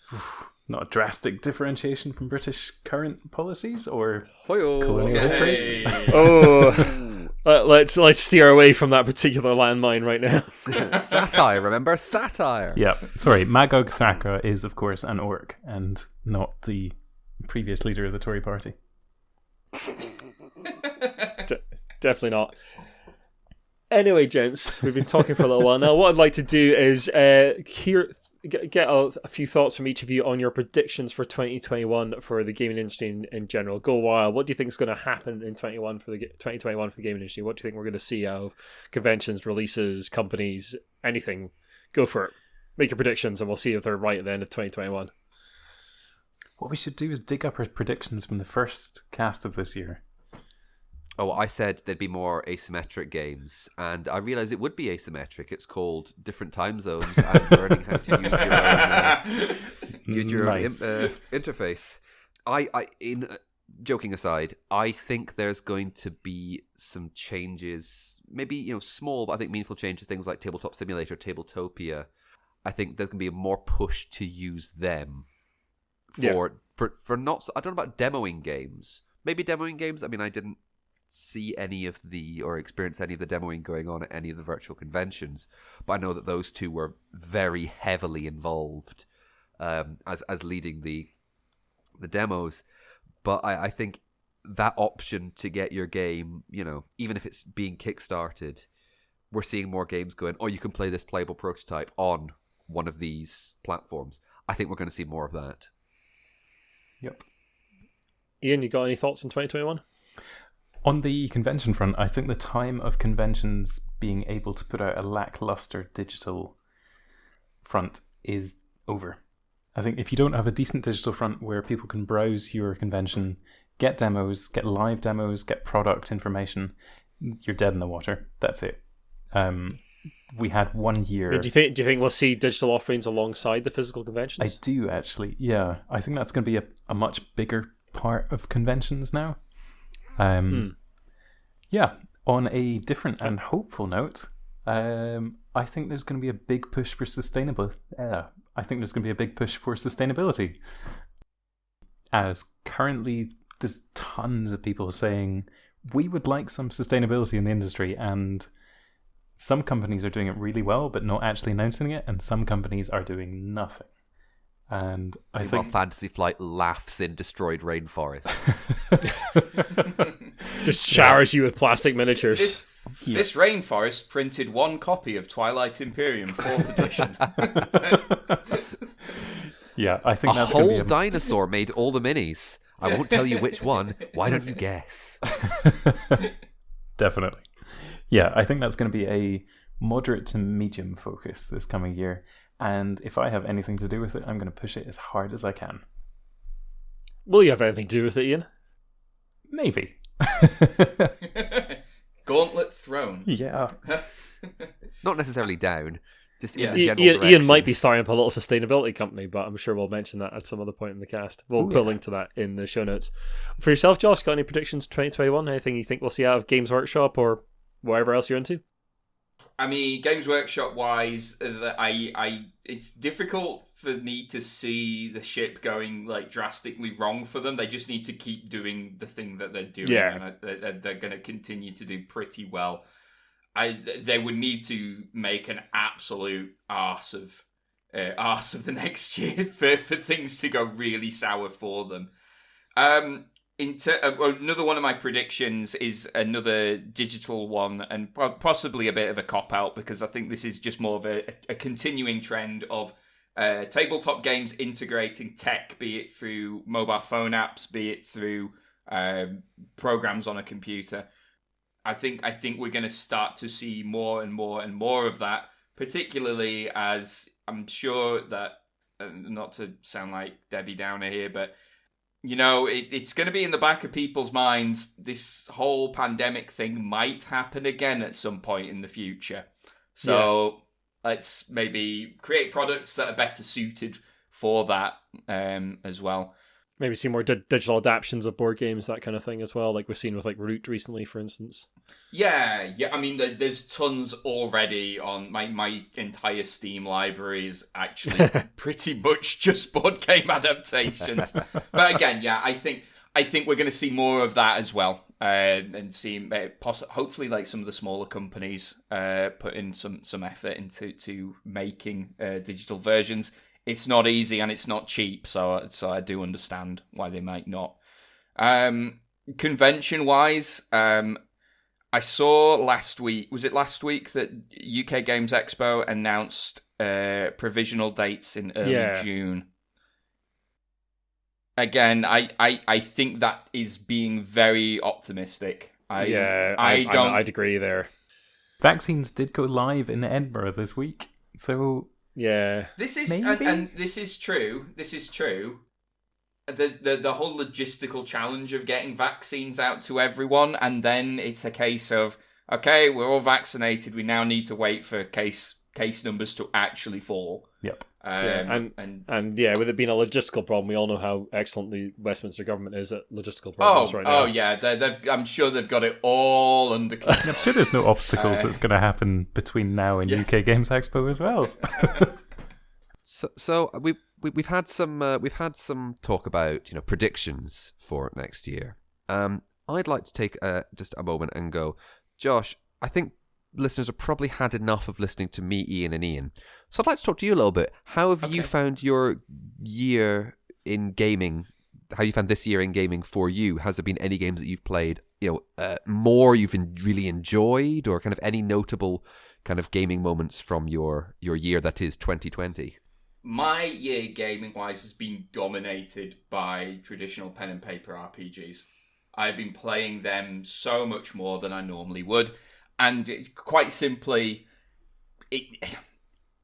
Not a drastic differentiation from British current policies or Hoyo. colonial history. Oh, let's steer away from that particular landmine right now. Satire, remember? Satire. Yeah, sorry. Magog Thraka is, of course, an orc and not the previous leader of the Tory party. Definitely not. Anyway, gents, we've been talking for a little while now. What I'd like to do is get a few thoughts from each of you on your predictions for 2021 for the gaming industry in general. Go wild. What do you think is going to happen in 2021 for the gaming industry? What do you think we're going to see out of conventions, releases, companies, anything? Go for it. Make your predictions, and we'll see if they're right at the end of 2021. What we should do is dig up our predictions from the first cast of this year. Oh, I said there'd be more asymmetric games, and I realised it would be asymmetric. It's called different time zones and learning how to use your own interface. Joking aside, I think there's going to be some changes, maybe small, but I think meaningful changes. Things like Tabletop Simulator, Tabletopia. I think there's going to be more push to use them for not. I don't know about demoing games. Maybe demoing games. I mean, I didn't see any of or experience any of the demoing going on at any of the virtual conventions, but I know that those two were very heavily involved as leading the demos. But I think that option to get your game, even if it's being kickstarted, we're seeing more games going, you can play this playable prototype on one of these platforms. I think we're going to see more of that. Yep. Iain, you got any thoughts on 2021? On the convention front, I think the time of conventions being able to put out a lackluster digital front is over. I think if you don't have a decent digital front where people can browse your convention, get demos, get live demos, get product information, you're dead in the water. That's it. We had 1 year. Do you think we'll see digital offerings alongside the physical conventions? I do, actually. Yeah, I think that's going to be a much bigger part of conventions now. Yeah, on a different and hopeful note, I think there's going to be a big push for sustainability. As currently, there's tons of people saying we would like some sustainability in the industry, and some companies are doing it really well, but not actually announcing it, and some companies are doing nothing. And I think Fantasy Flight laughs in destroyed rainforests. Just showers you with plastic miniatures. This rainforest printed one copy of Twilight Imperium 4th edition. Yeah, I think that's a whole dinosaur made all the minis. I won't tell you which one. Why don't you guess? Definitely. Yeah, I think that's going to be a moderate to medium focus this coming year. And if I have anything to do with it, I'm going to push it as hard as I can. Will you have anything to do with it, Iain? Maybe. Gauntlet thrown. Yeah. Not necessarily down. Just in the general direction. Iain might be starting up a little sustainability company, but I'm sure we'll mention that at some other point in the cast. We'll put a link to that in the show notes. For yourself, Josh, got any predictions 2021? Anything you think we'll see out of Games Workshop or wherever else you're into? I mean, Games Workshop wise, it's difficult for me to see the ship going drastically wrong for them. They just need to keep doing the thing that they're doing, and they're going to continue to do pretty well. They would need to make an absolute arse of the next year for things to go really sour for them. Another one of my predictions is another digital one, and possibly a bit of a cop-out, because I think this is just more of a continuing trend of tabletop games integrating tech, be it through mobile phone apps, be it through programs on a computer. I think we're going to start to see more and more and more of that, particularly as I'm sure that, not to sound like Debbie Downer here, but it's going to be in the back of people's minds. This whole pandemic thing might happen again at some point in the future. So let's maybe create products that are better suited for that as well. Maybe see more digital adaptions of board games, that kind of thing as well, like we've seen with Root recently, for instance. Yeah. I mean, there's tons already on my entire Steam library is actually pretty much just board game adaptations. But again, I think we're going to see more of that as well, and see hopefully some of the smaller companies put in some effort into making digital versions. It's not easy and it's not cheap, so I do understand why they might not. Convention-wise, I saw last week, was it last week that UK Games Expo announced provisional dates in early June? Again, I think that is being very optimistic. I'd agree there. Vaccines did go live in Edinburgh this week, so yeah, this is maybe? and this is true. This is true. The whole logistical challenge of getting vaccines out to everyone, and then it's a case of, okay, we're all vaccinated. We now need to wait for case numbers to actually fall. Yep. And with it being a logistical problem, we all know how excellent the Westminster government is at logistical problems right now. Oh yeah, I'm sure they've got it all under control. I'm sure there's no obstacles that's going to happen between now and UK Games Expo as well. So we've had some talk about predictions for next year. I'd like to take just a moment and go, Josh. I think listeners have probably had enough of listening to me, Ian, and Iain. So I'd like to talk to you a little bit. How have you found your year in gaming? How you found this year in gaming for you? Has there been any games that you've played, more you've really enjoyed, or kind of any notable kind of gaming moments from your year that is 2020? My year gaming-wise has been dominated by traditional pen and paper RPGs. I've been playing them so much more than I normally would. And quite simply,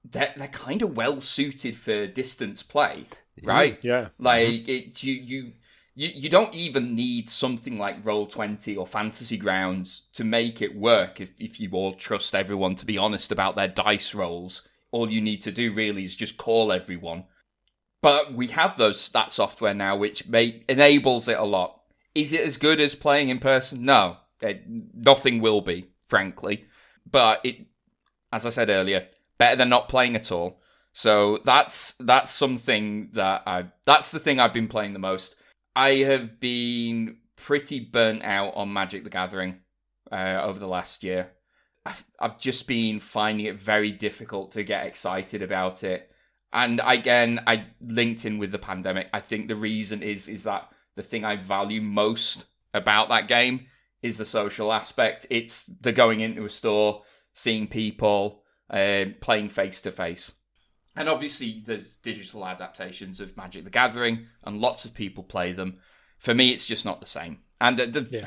they're kind of well suited for distance play, right? Yeah. Like you don't even need something like Roll20 or Fantasy Grounds to make it work. If you all trust everyone to be honest about their dice rolls, all you need to do really is just call everyone. But we have that software now, which enables it a lot. Is it as good as playing in person? No, nothing will be. Frankly, but it, as I said earlier, better than not playing at all. So that's something that's the thing I've been playing the most. I have been pretty burnt out on Magic the Gathering over the last year. I've just been finding it very difficult to get excited about it. And again, I linked in with the pandemic. I think the reason is that the thing I value most about that game is the social aspect. It's the going into a store, seeing people, playing face-to-face. And obviously, there's digital adaptations of Magic the Gathering, and lots of people play them. For me, it's just not the same. And there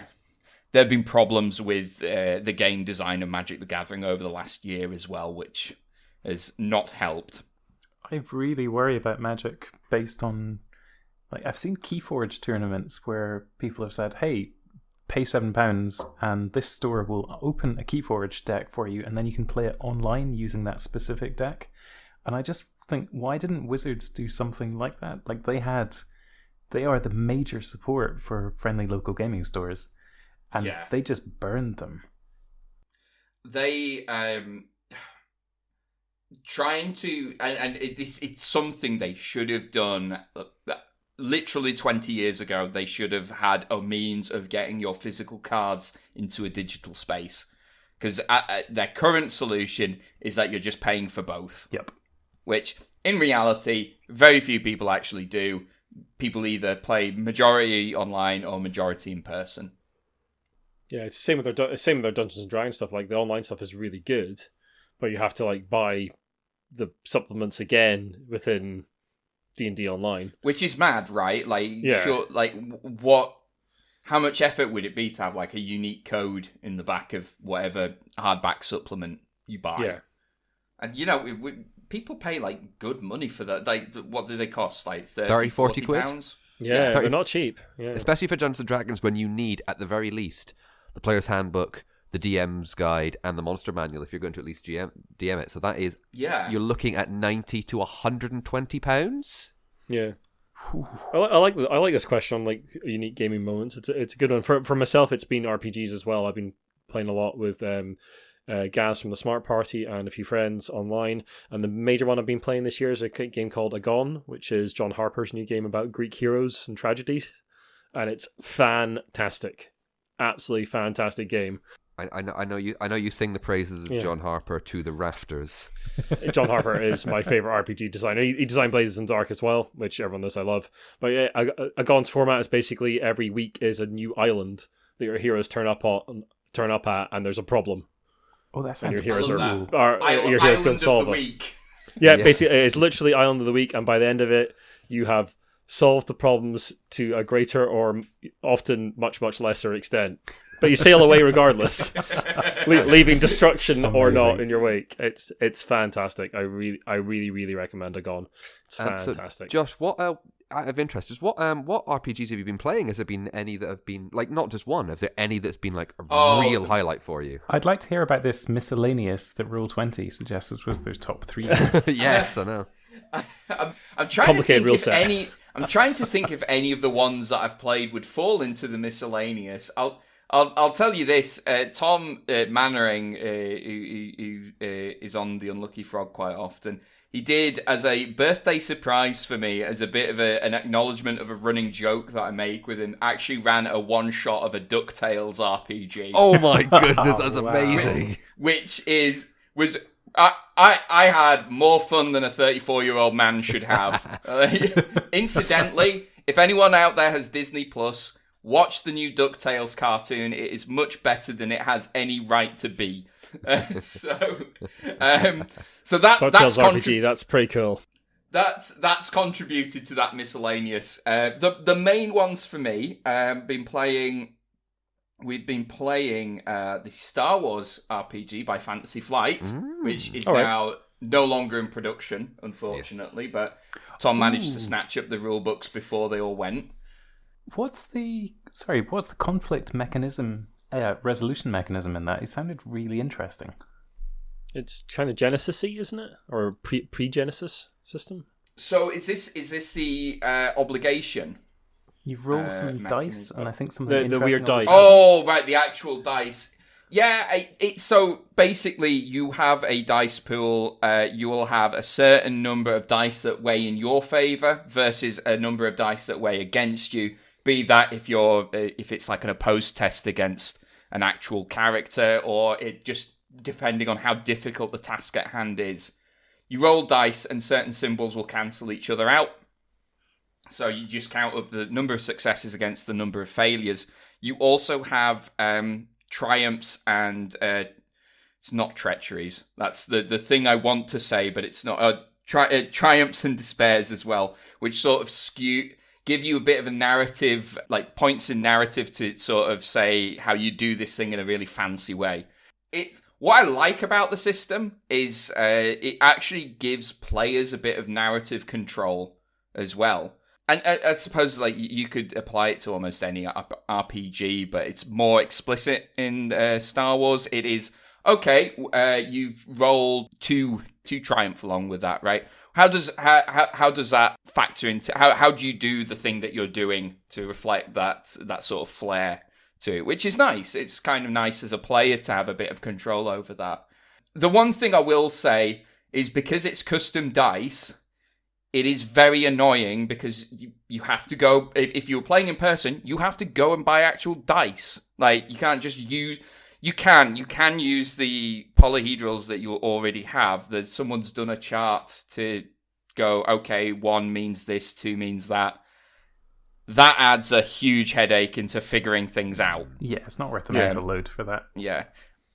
have been problems with the game design of Magic the Gathering over the last year as well, which has not helped. I really worry about Magic based on... I've seen Keyforge tournaments where people have said, hey, pay £7 and this store will open a Keyforge deck for you, and then you can play it online using that specific deck. And I just think, why didn't Wizards do something like that? They are the major support for friendly local gaming stores, and they just burned them. They trying to, and it's something they should have done. Literally 20 years ago, they should have had a means of getting your physical cards into a digital space. Because their current solution is that you're just paying for both. Yep. Which, in reality, very few people actually do. People either play majority online or majority in person. Yeah, it's the same with their Dungeons and Dragons stuff. Like, the online stuff is really good, but you have to buy the supplements again within D&D Online, which is mad, right? Sure, how much effort would it be to have a unique code in the back of whatever hardback supplement you buy? Yeah, and people pay good money for that. What do they cost? 30, 40 quid? Pounds? Yeah, they're not cheap. Yeah. Especially for Dungeons and Dragons, when you need at the very least the player's handbook, the DM's guide, and the monster manual if you're going to at least DM it. So that is, you're looking at £90 to £120. Yeah. I like this question on unique gaming moments. It's a good one. For myself, it's been RPGs as well. I've been playing a lot with Gaz from the Smart Party and a few friends online. And the major one I've been playing this year is a game called Agon, which is John Harper's new game about Greek heroes and tragedies. And it's fantastic. Absolutely fantastic game. I know you sing the praises of John Harper to the rafters. John Harper is my favorite RPG designer. He designed Blazes in the Dark as well, which everyone knows I love. But Agon's format is basically every week is a new island that your heroes turn up on turn up at, and there's a problem. Oh, that and sounds your heroes cool. your heroes go and solve it. Week. Yeah, basically, it's literally Island of the Week, and by the end of it, you have solved the problems to a greater or often much, much lesser extent. But you sail away regardless, leaving destruction or not in your wake. It's fantastic. I really, really recommend Agone. It's fantastic. So, Josh, what out of interest is what RPGs have you been playing? Has there been any that have been like not just one? Is there any that's been like a real highlight for you? I'd like to hear about this miscellaneous that Roll20 suggests was their top 3. Yes, I know. I'm trying to think if any. I'm trying to think if any of the ones that I've played would fall into the miscellaneous. I'll tell you this. Tom Mannering, who is on the Unlucky Frog quite often, he did as a birthday surprise for me, as a bit of an acknowledgement of a running joke that I make with him. Actually, ran a one shot of a DuckTales RPG. Oh my goodness, that's amazing! Which was. I had more fun than a 34-year-old man should have. Incidentally, if anyone out there has Disney Plus, watch the new DuckTales cartoon. It is much better than it has any right to be. So that's RPG. That's pretty cool. That's contributed to that miscellaneous. The main ones for me, We've been playing the Star Wars RPG by Fantasy Flight, which is now no longer in production, unfortunately. Yes. But Tom managed to snatch up the rule books before they all went. What's the conflict mechanism, resolution mechanism in that? It sounded really interesting. It's kind of Genesis-y, isn't it? Or pre-Genesis system? So is this the obligation? You roll some dice, and I think something the weird dice. Oh, right, the actual dice. Yeah, so basically you have a dice pool. You will have a certain number of dice that weigh in your favour versus a number of dice that weigh against you. Be that if it's like an opposed test against an actual character, or it just depending on how difficult the task at hand is. You roll dice, and certain symbols will cancel each other out. So you just count up the number of successes against the number of failures. You also have triumphs and it's not treacheries. That's the thing I want to say, but it's not. Triumphs and despairs as well, which sort of give you a bit of a narrative, like points in narrative to sort of say how you do this thing in a really fancy way. What I like about the system is it actually gives players a bit of narrative control as well. And I suppose like you could apply it to almost any RPG, but it's more explicit in Star Wars. It is, okay, you've rolled two triumph along with that, right? How does that factor into, how do you do the thing that you're doing to reflect that sort of flair to it, which is nice. It's kind of nice as a player to have a bit of control over that. The one thing I will say is because it's custom dice, it is very annoying because you have to go, if you're playing in person, you have to go and buy actual dice. Like, you can't just use, you can use the polyhedrals that you already have. That someone's done a chart to go, okay, 1 means this, 2 means that. That adds a huge headache into figuring things out. Yeah, it's not worth the mental load for that. Yeah.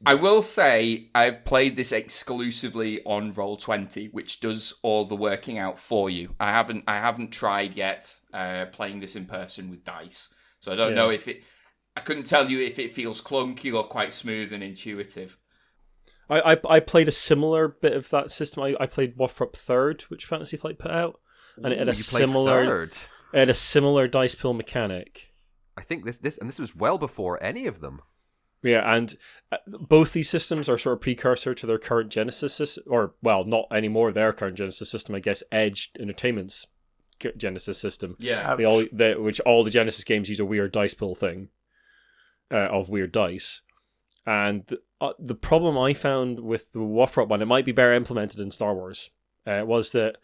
I will say I've played this exclusively on Roll20, which does all the working out for you. I haven't tried yet playing this in person with dice, so I don't know if it. I couldn't tell you if it feels clunky or quite smooth and intuitive. I played a similar bit of that system. I played Wothrop Third, which Fantasy Flight put out, and it had a similar dice pool mechanic. I think this was well before any of them. Yeah, and both these systems are sort of precursor to their current Genesis system, or, well, not anymore their current Genesis system, I guess, Edge Entertainment's Genesis system. Yeah. Which all the Genesis games use a weird dice pool thing of weird dice. And the problem I found with the Wothrop one, it might be better implemented in Star Wars, was that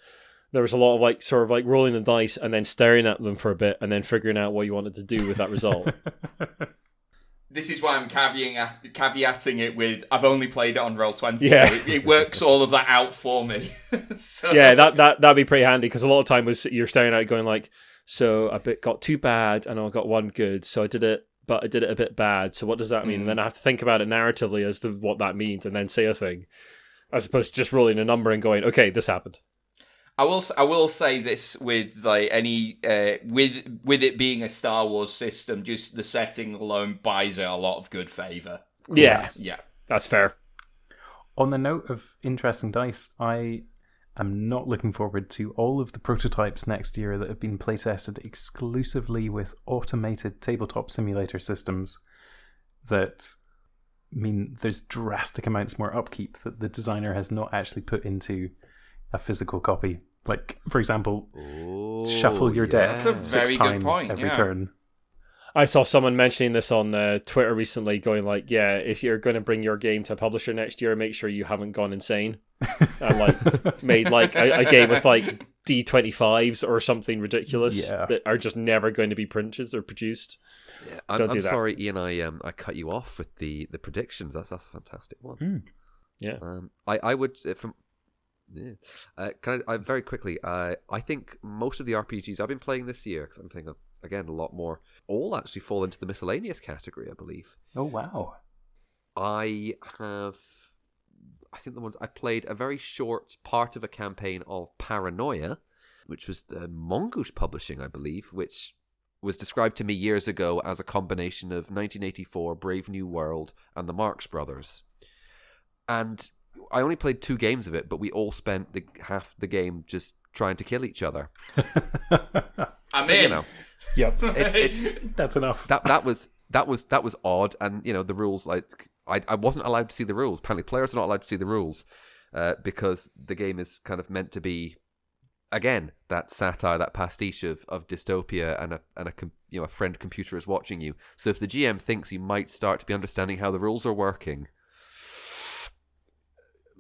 there was a lot of rolling the dice and then staring at them for a bit and then figuring out what you wanted to do with that result. This is why I'm caveating it with I've only played it on Roll20, so it works all of that out for me. So. Yeah, that'd be pretty handy because a lot of time you're staring at it going like, so a bit got 2 bad and I got 1 good, so I did it but I did it a bit bad. So what does that mean? And then I have to think about it narratively as to what that means, and then say a thing, as opposed to just rolling a number and going, okay, this happened. I will say this with like any with it being a Star Wars system, just the setting alone buys it a lot of good favor. Yeah, yeah, that's fair. On the note of interesting dice, I am not looking forward to all of the prototypes next year that have been playtested exclusively with automated tabletop simulator systems that mean there's drastic amounts more upkeep that the designer has not actually put into a physical copy. Like, for example, shuffle your deck 6 times every turn. I saw someone mentioning this on Twitter recently, going like, yeah, if you're going to bring your game to a publisher next year, make sure you haven't gone insane and like made like a game with like D25s or something ridiculous that are just never going to be printed or produced. Yeah, I'm sorry, Ian, I cut you off with the predictions. That's a fantastic one. Yeah. I would from I very quickly. I think most of the RPGs I've been playing this year, because I'm thinking again a lot more, all actually fall into the miscellaneous category, I believe. Oh wow! I think the ones I played a very short part of a campaign of Paranoia, which was the Mongoose Publishing, I believe, which was described to me years ago as a combination of 1984, Brave New World, and the Marx Brothers. And I only played 2 games of it, but we all spent half the game just trying to kill each other. I'm in. You know, yep, it's that's enough. That was odd, and you know the rules. Like I wasn't allowed to see the rules. Apparently, players are not allowed to see the rules because the game is kind of meant to be, again, that satire, that pastiche of dystopia, and a friend computer is watching you. So if the GM thinks you might start to be understanding how the rules are working,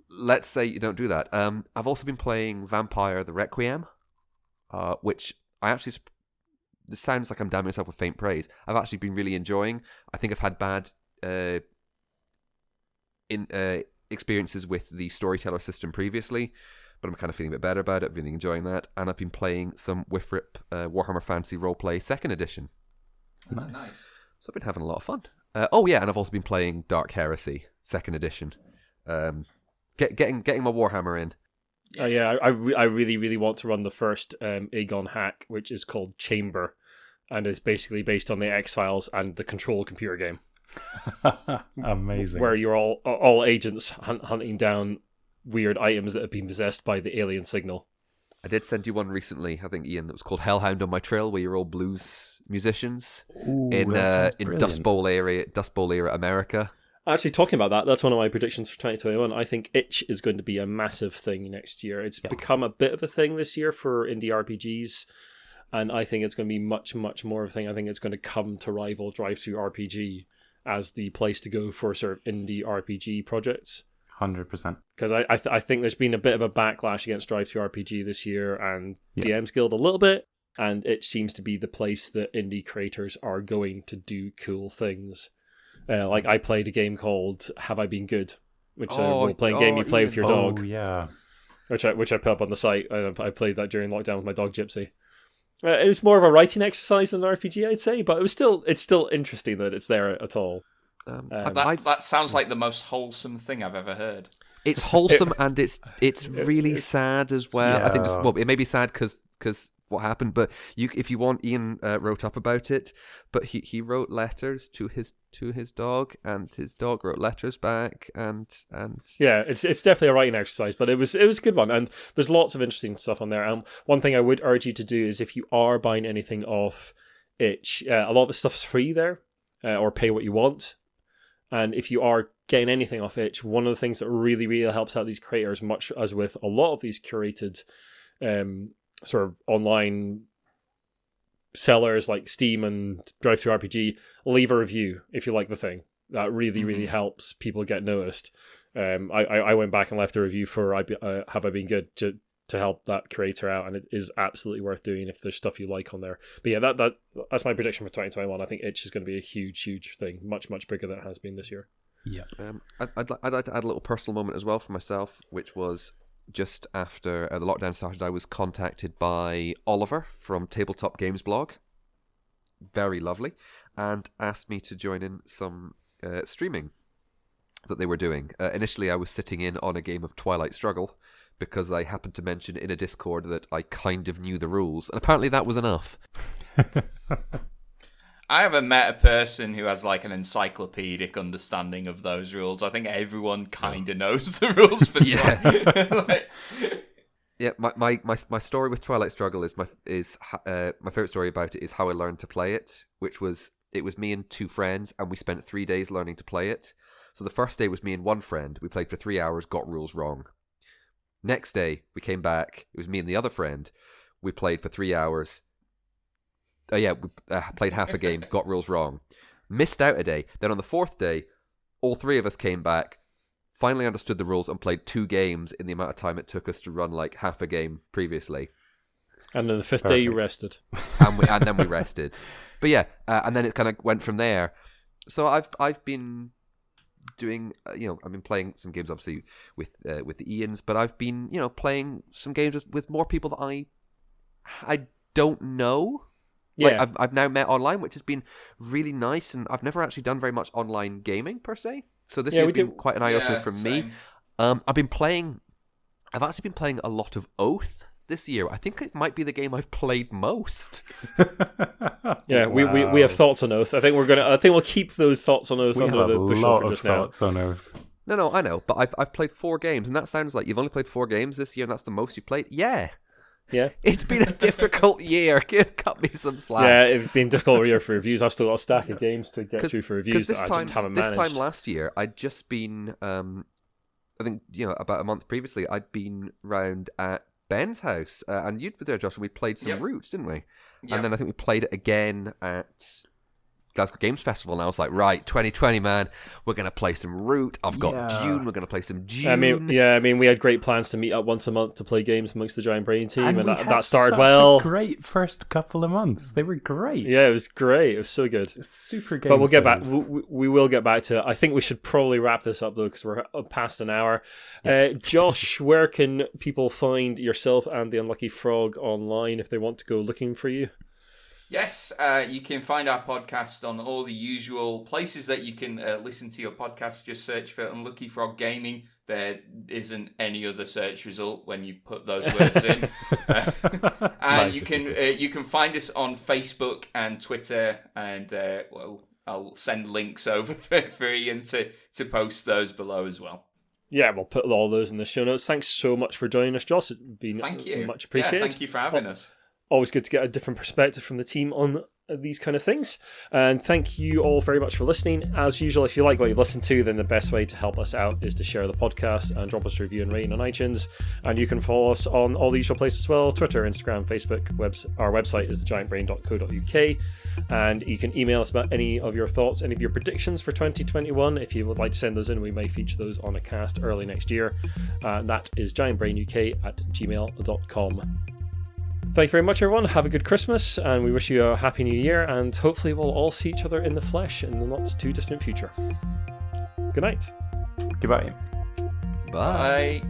let's say you don't do that. I've also been playing Vampire the Requiem, which I actually, this sounds like I'm damning myself with faint praise. I've actually been really enjoying. I think I've had bad experiences with the storyteller system previously, but I'm kind of feeling a bit better about it, really enjoying that. And I've been playing some Wifrip Warhammer Fantasy Roleplay 2nd Edition. Nice. So I've been having a lot of fun. And I've also been playing Dark Heresy 2nd Edition. Getting my Warhammer in. Oh yeah, I really, really want to run the first Aegon hack, which is called Chamber, and it's basically based on the X-Files and the Control computer game. Amazing. Where you're all agents hunting down weird items that have been possessed by the alien signal. I did send you one recently, I think, Ian, that was called Hellhound on My Trail, where you're all blues musicians in Dust Bowl era America. Actually, talking about that, that's one of my predictions for 2021. I think itch is going to be a massive thing next year. It's become a bit of a thing this year for indie RPGs, and I think it's going to be much, much more of a thing. I think it's going to come to rival Drive-Thru-RPG as the place to go for sort of indie RPG projects. 100%. Because I think there's been a bit of a backlash against Drive-Thru-RPG this year, and DM's Guild a little bit, and it seems to be the place that indie creators are going to do cool things. Like I played a game called Have I Been Good, which is a role-playing game you play with your dog. Oh, yeah. Which I put up on the site. I played that during lockdown with my dog Gypsy. It was more of a writing exercise than an RPG, I'd say, but it's still interesting that it's there at all. That sounds like the most wholesome thing I've ever heard. It's wholesome and it's really sad as well. Yeah. I think it may be sad because what happened, but if you want, Ian wrote up about it, but he wrote letters to his dog, and his dog wrote letters back, and yeah, it's definitely a writing exercise, but it was a good one, and there's lots of interesting stuff on there. One thing I would urge you to do is, if you are buying anything off itch, a lot of the stuff's free there, or pay what you want. And if you are getting anything off itch, one of the things that really, really helps out these creators, much as with a lot of these curated sort of online sellers like Steam and Drive-Thru-RPG, leave a review if you like the thing. That really, really helps people get noticed. I went back and left a review for Have I Been Good to help that creator out, and it is absolutely worth doing if there's stuff you like on there. But yeah, that's my prediction for 2021. I think itch is going to be a huge, huge thing, much, much bigger than it has been this year. Yeah. I'd like to add a little personal moment as well for myself, which was just after the lockdown started. I was contacted by Oliver from Tabletop Games blog. Very lovely. and asked me to join in some streaming that they were doing. Initially, I was sitting in on a game of Twilight Struggle because I happened to mention in a Discord that I kind of knew the rules, and apparently that was enough. I haven't met a person who has like an encyclopedic understanding of those rules. I think everyone kind of knows the rules for Twilight. Yeah, my story with Twilight Struggle is my favorite story about it is how I learned to play it, which was it was me and two friends, and we spent 3 days learning to play it. So the first day was me and one friend. We played for 3 hours, got rules wrong. Next day we came back. It was me and the other friend. We played for 3 hours. We played half a game, got rules wrong. Missed out a day. Then on the fourth day, all three of us came back, finally understood the rules, and played 2 games in the amount of time it took us to run like half a game previously. And then the fifth day you rested. And then we rested. But yeah, and then it kind of went from there. So I've been doing, I've been playing some games obviously with the Ians, but I've been, playing some games with more people that I don't know. Yeah. Like I've now met online, which has been really nice, and I've never actually done very much online gaming per se. So this year's been quite an eye opener for me. I've actually been playing a lot of Oath this year. I think it might be the game I've played most. Yeah, wow. we have thoughts on Oath. I think we'll keep those thoughts on Oath under the bushel for just now. Thoughts on Oath. No, I know, but I've played 4 games, and that sounds like you've only played 4 games this year, and that's the most you've played. Yeah. It's been a difficult year. Cut me some slack. Yeah, it's been a difficult year for reviews. I've still got a stack of games to get through for reviews that I just haven't managed. This time last year, I'd just been, I think, about a month previously, I'd been round at Ben's house, and you'd been there, Josh, and we played some Roots, didn't we? Yep. And then I think we played it again at Glasgow Games Festival, and I was like, right, 2020, man, we're going to play some Root. I've got Dune, we're going to play some Dune. I mean, we had great plans to meet up once a month to play games amongst the Giant Brain team, and that started such well. A great first couple of months. They were great. Yeah, it was great. It was so good. Super games. But we'll get back. We will get back to it. I think we should probably wrap this up, though, because we're past an hour. Josh, where can people find yourself and the Unlucky Frog online if they want to go looking for you? Yes, you can find our podcast on all the usual places that you can listen to your podcast. Just search for Unlucky Frog Gaming. There isn't any other search result when you put those words in. And nice. You can find us on Facebook and Twitter, and I'll send links over for Iain to post those below as well. Yeah, we'll put all those in the show notes. Thanks so much for joining us, Josh. It's been much appreciated. Yeah, thank you for having us. Always good to get a different perspective from the team on these kind of things. And thank you all very much for listening. As usual, if you like what you've listened to, then the best way to help us out is to share the podcast and drop us a review and rating on iTunes. And you can follow us on all the usual places as well: Twitter, Instagram, Facebook. Our website is thegiantbrain.co.uk. And you can email us about any of your thoughts, any of your predictions for 2021. If you would like to send those in, we may feature those on a cast early next year. That is giantbrainuk@gmail.com. Thank you very much, everyone. Have a good Christmas, and we wish you a happy new year, and hopefully we'll all see each other in the flesh in the not too distant future. Good night. Goodbye. Bye.